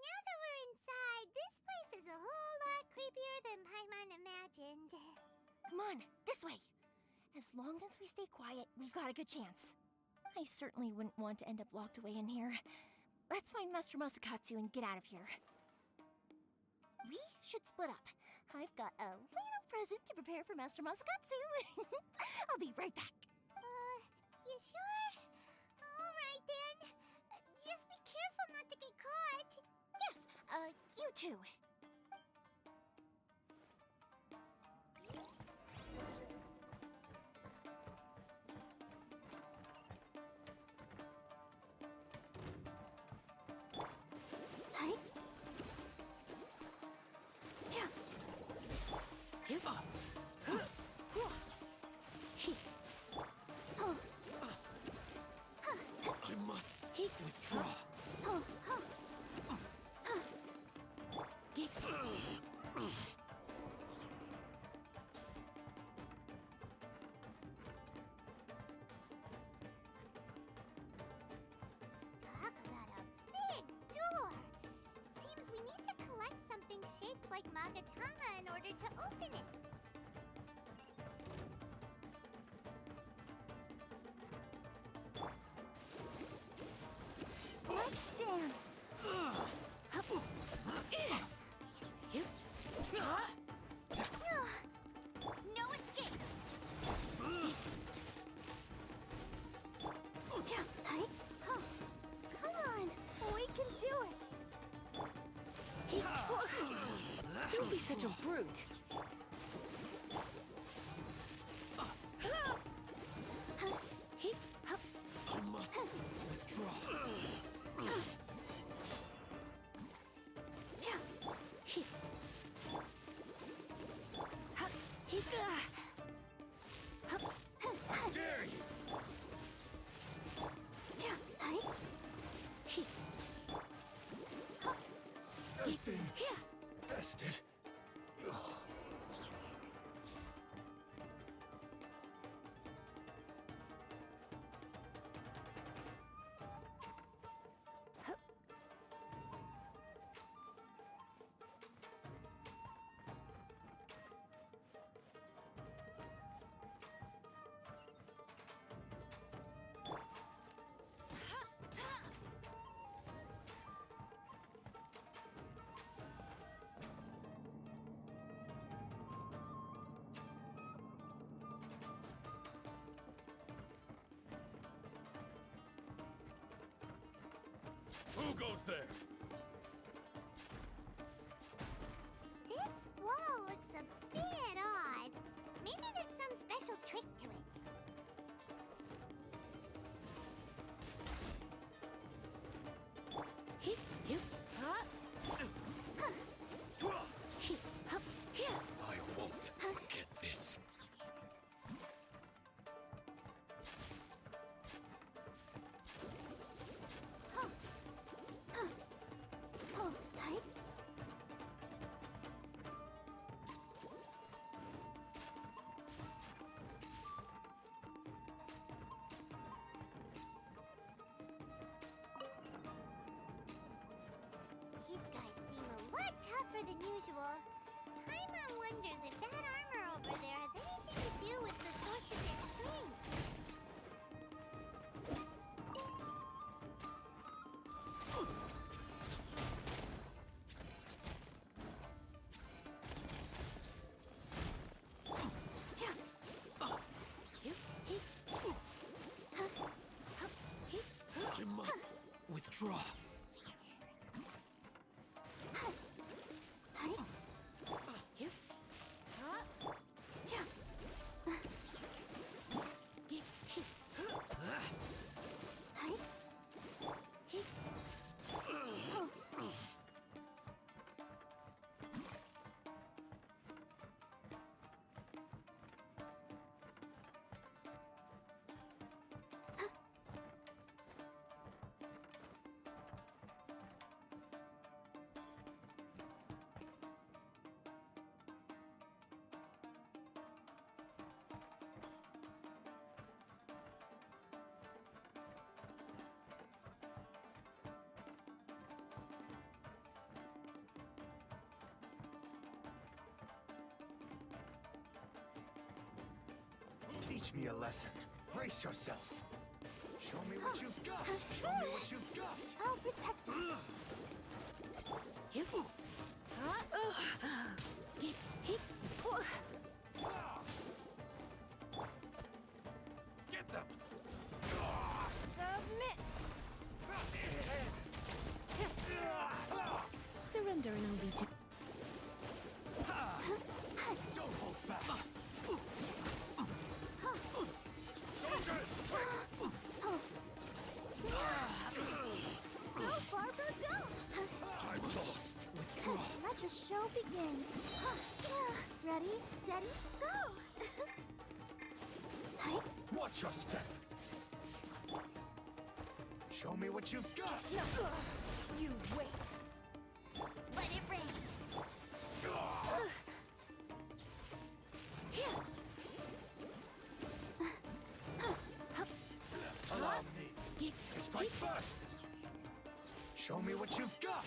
Now that we're inside, this place is a whole lot creepier than Paimon imagined. Come on, this way. As long as we stay quiet, we've got a good chance. I certainly wouldn't want to end up locked away in here. Let's find Master Masakatsu and get out of here. We should split up. I've got a little present to prepare for Master Masakatsu. I'll be right back. You sure? Alright then. Just be careful not to get caught. Yes, you too. I must withdraw. Talk about a big door. Seems we need to collect something shaped like Magatama in order to open it. Let's dance. No escape. Come on, we can do it. Don't be such a brute. I must withdraw. How dare you! Bested. Who goes there? This wall looks a bit odd. Maybe there's some special trick to it. I won't forget this. These guys seem a lot tougher than usual. Paimon wonders if that armor over there has anything to do with the source of their strength. I must withdraw. Teach me a lesson. Brace yourself. Show me what you've got. Show me what you've got. I'll protect us. Get them. Submit. Surrender and I'll lead you. Don't hold back. Soldiers, quick! Go, Barbara, go! I'm lost. Withdraw. Let the show begin. Ready, steady, go! Watch your step. Show me what you've got. You wait. Let it rain. Allow me. Strike first. Show me what you've got.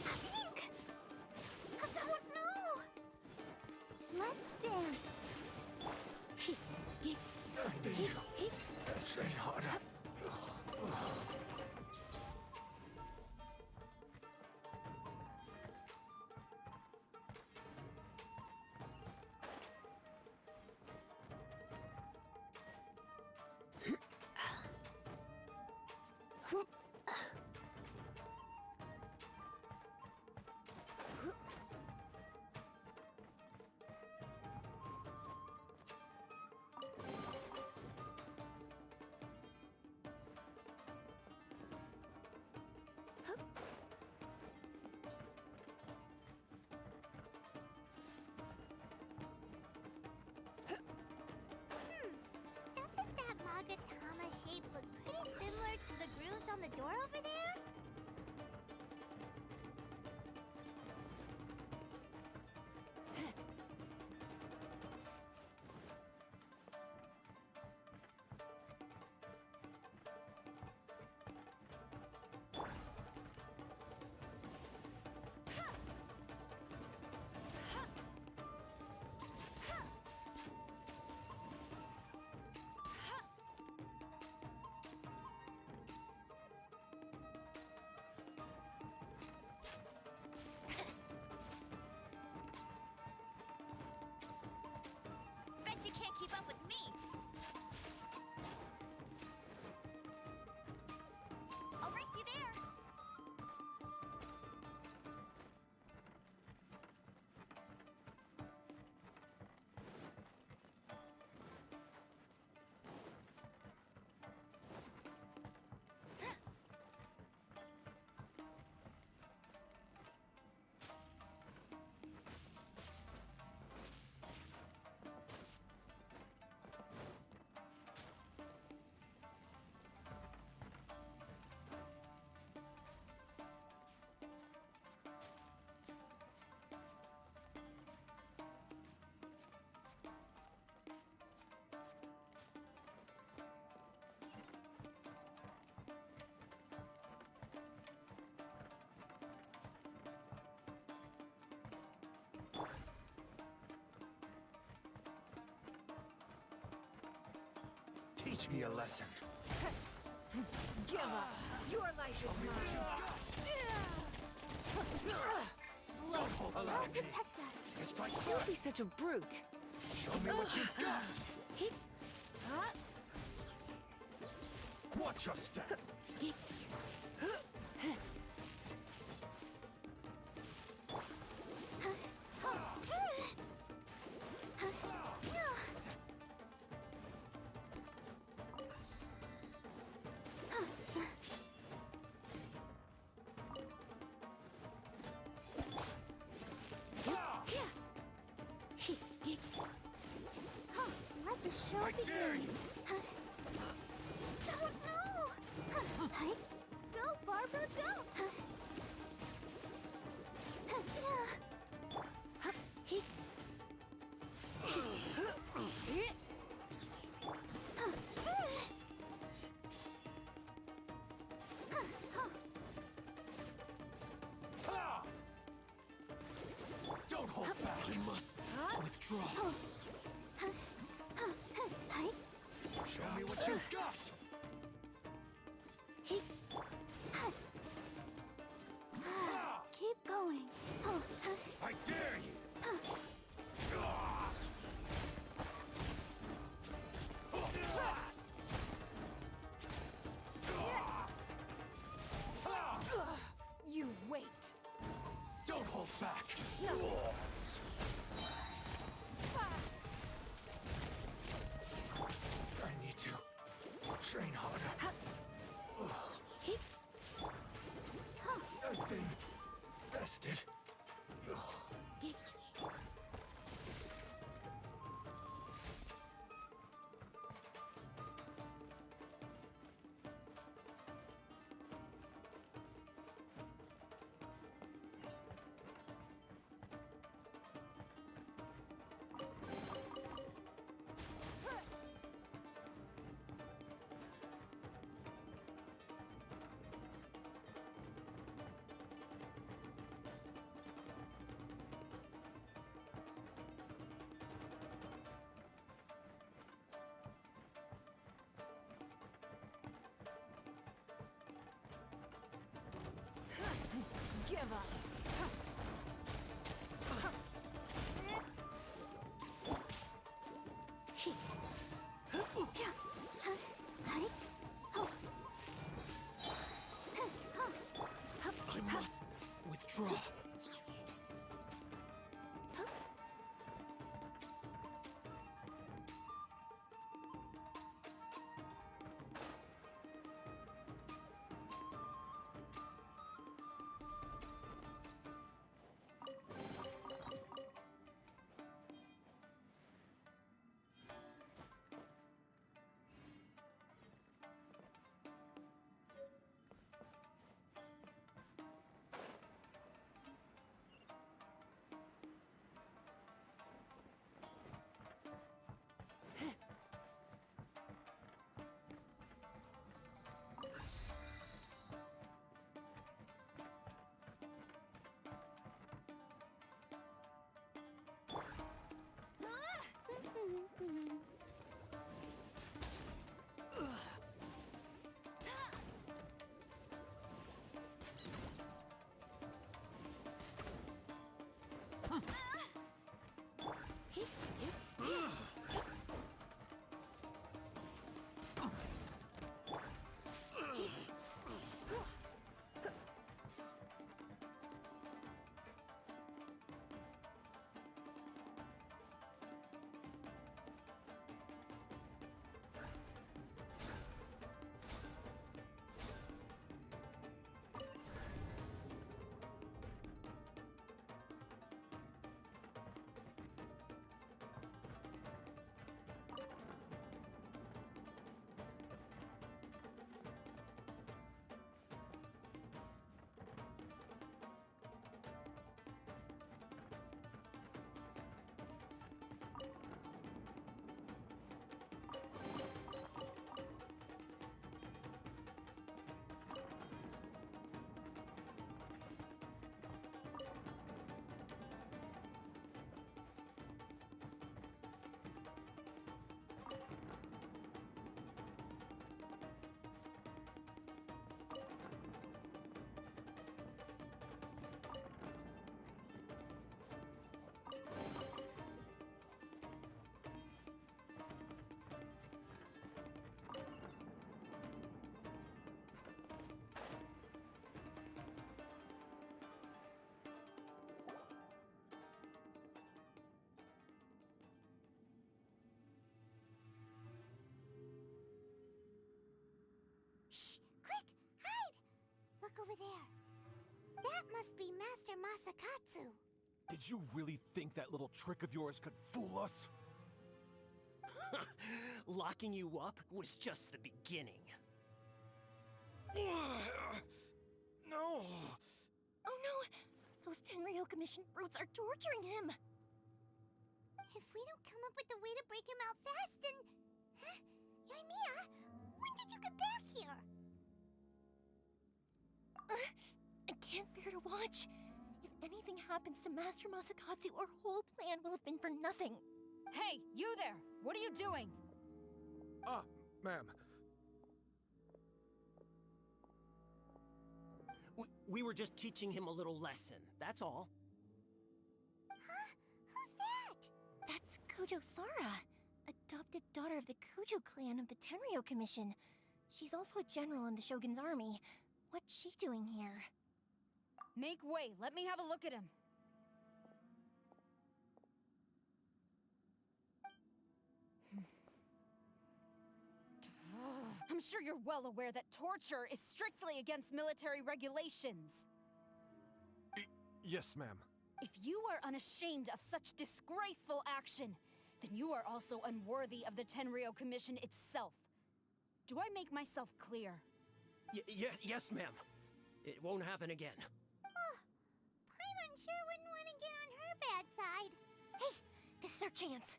I don't know. Let's dance. I need you. Straight harder. Doesn't that Magatama shape look pretty similar to the grooves on the door over there? Bet you can't keep up with me. I'll race you there. Teach me a lesson. Give up. Your life is mine. Don't hold I'll allow me. protect us. Strike Don't be first. such a brute. Show me what you've got. Watch your step. Let the show I begin. dare you. Don't know. Go, Barbara, go. Don't hold back. I must withdraw. Show me what you got! Keep going. I dare you! You wait! Don't hold back! No. I need to train harder. I've been bested. Give up! I must withdraw. Over there. That must be Master Masakatsu. Did you really think that little trick of yours could fool us? Locking you up was just the beginning. No! Oh no! Those Tenryo Commission brutes are torturing him! If we don't come up with a way to break him out fast, then... Huh? Yoimiya, when did you get back here? I can't bear to watch. If anything happens to Master Masakatsu, our whole plan will have been for nothing. Hey, you there! What are you doing? Ma'am. We were just teaching him a little lesson, that's all. Huh? Who's that? That's Kujo Sara, adopted daughter of the Kujo clan of the Tenryo Commission. She's also a general in the Shogun's army. What's she doing here? Make way, let me have a look at him. I'm sure you're well aware that torture is strictly against military regulations. Yes, ma'am. If you are unashamed of such disgraceful action, then you are also unworthy of the Tenryo Commission itself. Do I make myself clear? Yes, ma'am. It won't happen again. Oh, Paimon sure wouldn't want to get on her bad side. Hey, this is our chance.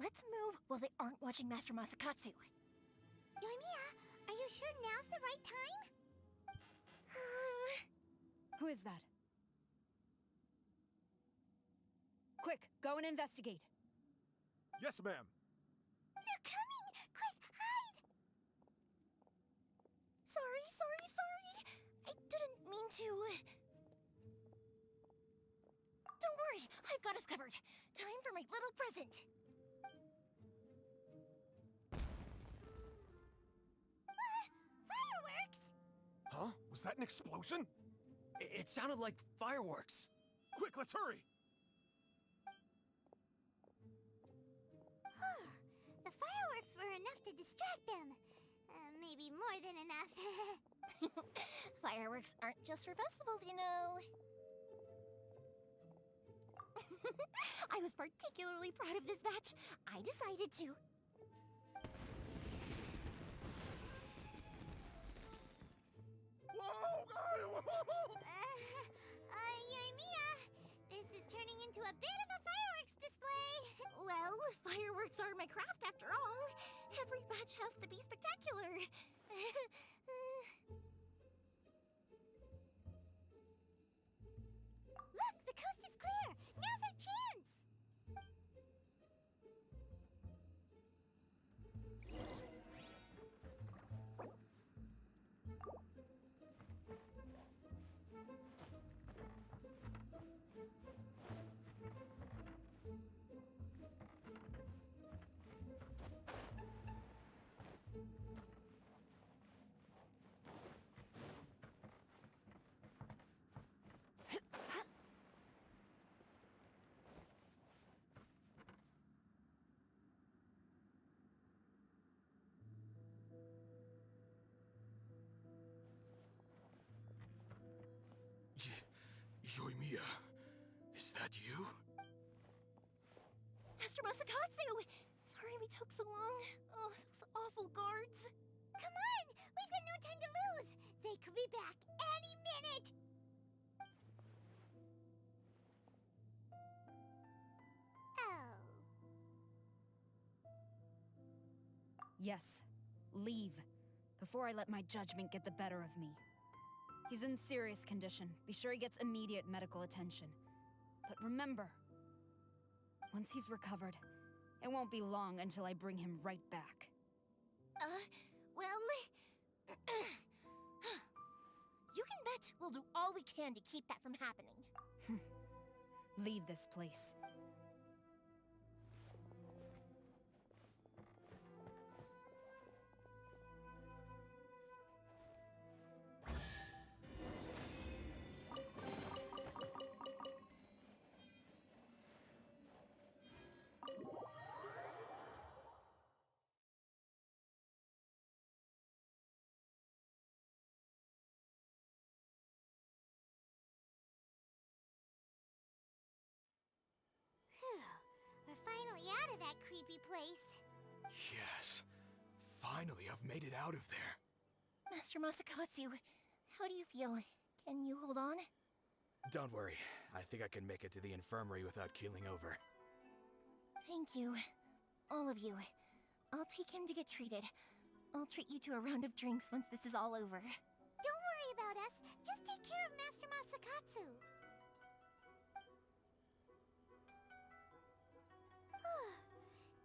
Let's move while they aren't watching Master Masakatsu. Yoimiya, are you sure now's the right time? Who is that? Quick, go and investigate. Yes, ma'am. They're coming! Quick, hide! Sorry. I didn't mean to... Don't worry, I've got us covered. Time for my little present. Fireworks! Huh? Was that an explosion? It sounded like fireworks. Quick, let's hurry! The fireworks were enough to distract them. Maybe more than enough. Fireworks aren't just for festivals, you know. I was particularly proud of this batch. I decided to. Yoimiya, this is turning into a bit of a fireworks display. Well, fireworks are my craft after all. Every batch has to be spectacular. Look, the coast is clear. Now's our chance. Yoimiya, is that you? Master Masakatsu! Sorry we took so long. Oh, those awful guards. Come on! We've got no time to lose! They could be back any minute! Oh. Yes, leave, before I let my judgment get the better of me. He's in serious condition. Be sure he gets immediate medical attention. But remember, once he's recovered, it won't be long until I bring him right back. Well... You can bet we'll do all we can to keep that from happening. Leave this place. We're finally out of that creepy place. Yes. Finally, I've made it out of there. Master Masakatsu, how do you feel? Can you hold on? Don't worry. I think I can make it to the infirmary without keeling over. Thank you. All of you. I'll take him to get treated. I'll treat you to a round of drinks once this is all over. Don't worry about us. Just take care of Master Masakatsu.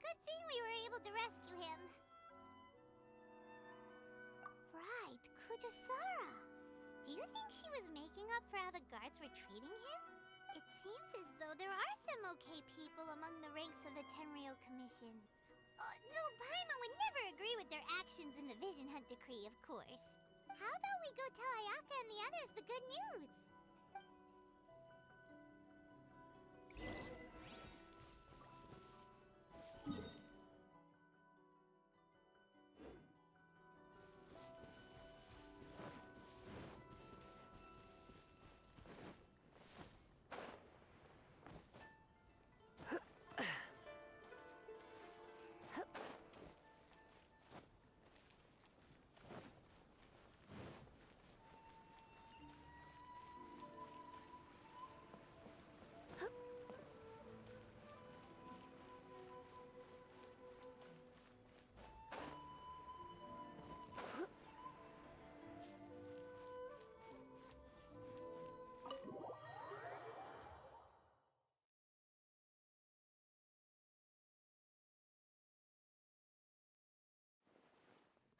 Good thing we were able to rescue him. Sister Sara. Do you think she was making up for how the guards were treating him? It seems as though there are some okay people among the ranks of the Tenryou Commission. Though Paimon would never agree with their actions in the Vision Hunt Decree, of course. How about we go tell Ayaka and the others the good news?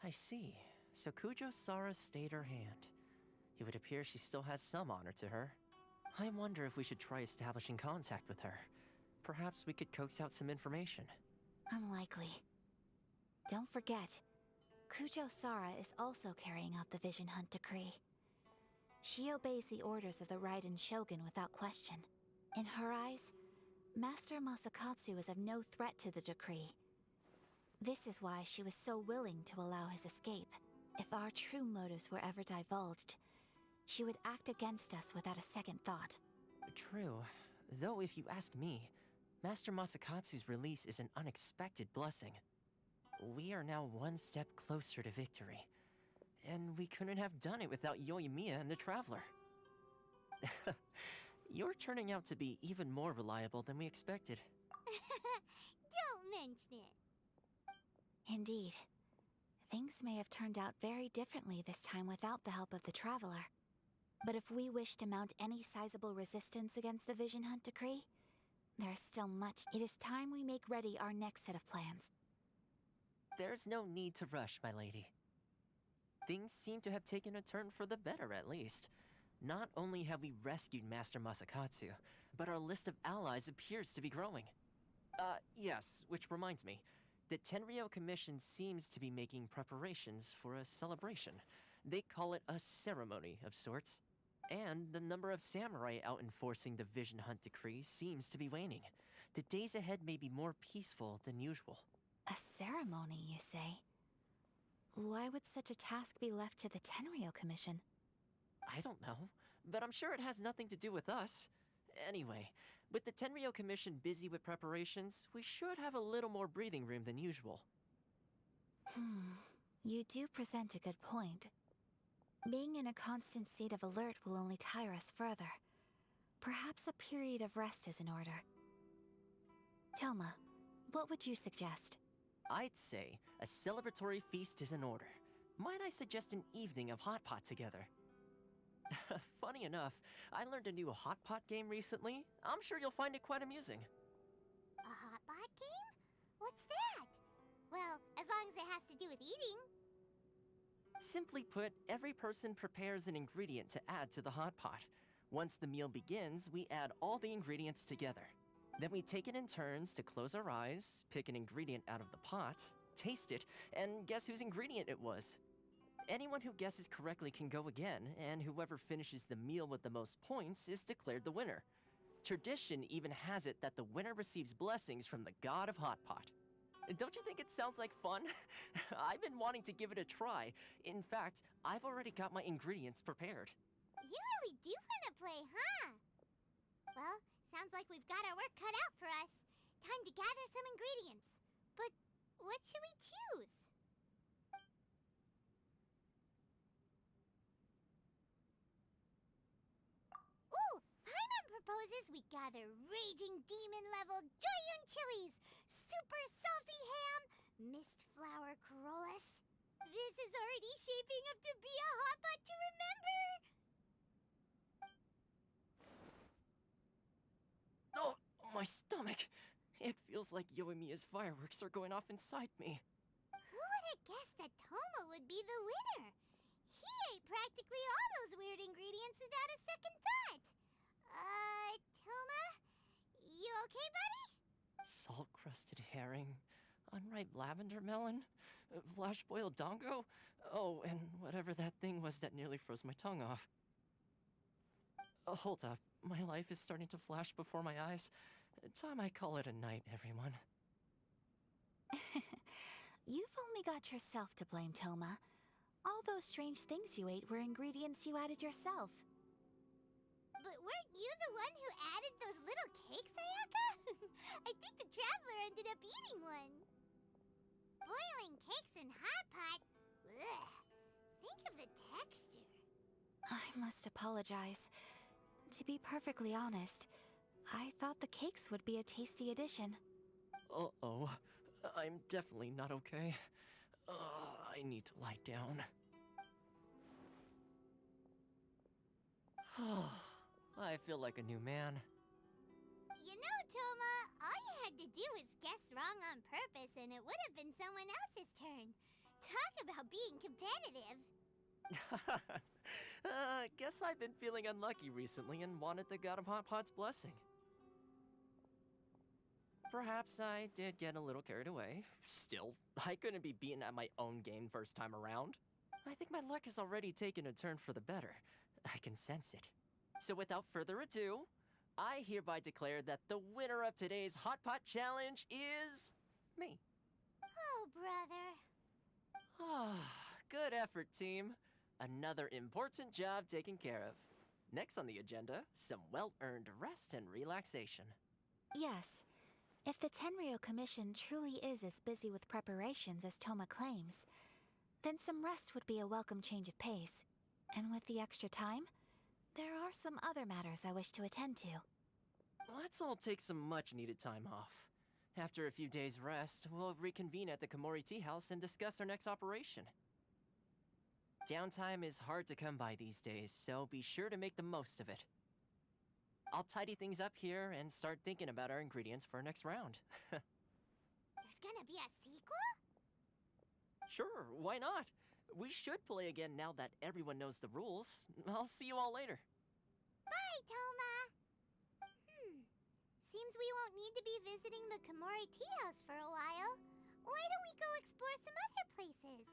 I see. So Kujo Sara stayed her hand. It would appear she still has some honor to her. I wonder if we should try establishing contact with her. Perhaps we could coax out some information. Unlikely. Don't forget, Kujo Sara is also carrying out the Vision Hunt Decree. She obeys the orders of the Raiden Shogun without question. In her eyes, Master Masakatsu is of no threat to the decree. This is why she was so willing to allow his escape. If our true motives were ever divulged, she would act against us without a second thought. True. Though if you ask me, Master Masakatsu's release is an unexpected blessing. We are now one step closer to victory. And we couldn't have done it without Yoimiya and the Traveler. You're turning out to be even more reliable than we expected. Don't mention it. Indeed. Things may have turned out very differently this time without the help of the Traveler. But if we wish to mount any sizable resistance against the Vision Hunt Decree, there is still much. It is time we make ready our next set of plans. There's no need to rush, my lady. Things seem to have taken a turn for the better, at least. Not only have we rescued Master Masakatsu, but our list of allies appears to be growing. Yes, which reminds me. The Tenryou Commission seems to be making preparations for a celebration. They call it a ceremony of sorts. And the number of samurai out enforcing the Vision Hunt Decree seems to be waning. The days ahead may be more peaceful than usual. A ceremony, you say? Why would such a task be left to the Tenryou Commission? I don't know, but I'm sure it has nothing to do with us. Anyway, with the Tenryou Commission busy with preparations, we should have a little more breathing room than usual. You do present a good point. Being in a constant state of alert will only tire us further. Perhaps a period of rest is in order. Toma, what would you suggest? I'd say a celebratory feast is in order. Might I suggest an evening of hot pot together? Funny enough, I learned a new hot pot game recently. I'm sure you'll find it quite amusing. A hot pot game? What's that? Well, as long as it has to do with eating. Simply put, every person prepares an ingredient to add to the hot pot. Once the meal begins, we add all the ingredients together. Then we take it in turns to close our eyes, pick an ingredient out of the pot, taste it, and guess whose ingredient it was. Anyone who guesses correctly can go again, and whoever finishes the meal with the most points is declared the winner. Tradition even has it that the winner receives blessings from the god of Hot Pot. Don't you think it sounds like fun? I've been wanting to give it a try. In fact, I've already got my ingredients prepared. You really do want to play, huh? Well, sounds like we've got our work cut out for us. Time to gather some ingredients. But what should we choose? Ooh, Paimon proposes we gather raging demon-level Joyun chilies, super salty ham, mist flower corollas. This is already shaping up to be a hot pot to remember! Oh, my stomach! It feels like Yoimiya's fireworks are going off inside me. Who would have guessed that Toma would be the winner? He ate practically all those weird ingredients without a second thought. Toma? You okay, buddy? Salt-crusted herring, unripe lavender melon, flash-boiled dongo? Oh, and whatever that thing was that nearly froze my tongue off. Hold up. My life is starting to flash before my eyes. Time I call it a night, everyone. You've only got yourself to blame, Toma. All those strange things you ate were ingredients you added yourself. But weren't you the one who added those little cakes, Ayaka? I think the traveler ended up eating one. Boiling cakes in hot pot? Ugh. Think of the texture. I must apologize. To be perfectly honest, I thought the cakes would be a tasty addition. Uh-oh. I'm definitely not okay. I need to lie down. I feel like a new man. You know, Toma, all you had to do was guess wrong on purpose and it would have been someone else's turn. Talk about being competitive. Guess I've been feeling unlucky recently and wanted the God of Hot Pot's blessing. Perhaps I did get a little carried away. Still, I couldn't be beaten at my own game first time around. I think my luck has already taken a turn for the better. I can sense it. So without further ado, I hereby declare that the winner of today's Hot Pot Challenge is... me. Oh, brother. Good effort, team. Another important job taken care of. Next on the agenda, some well-earned rest and relaxation. Yes. If the Tenryo Commission truly is as busy with preparations as Toma claims, then some rest would be a welcome change of pace. And with the extra time, there are some other matters I wish to attend to. Let's all take some much-needed time off. After a few days' rest, we'll reconvene at the Komori Tea House and discuss our next operation. Downtime is hard to come by these days, so be sure to make the most of it. I'll tidy things up here and start thinking about our ingredients for our next round. There's gonna be a sequel? Sure, why not? We should play again now that everyone knows the rules. I'll see you all later. Bye, Toma! Seems we won't need to be visiting the Komori Tea House for a while. Why don't we go explore some other places?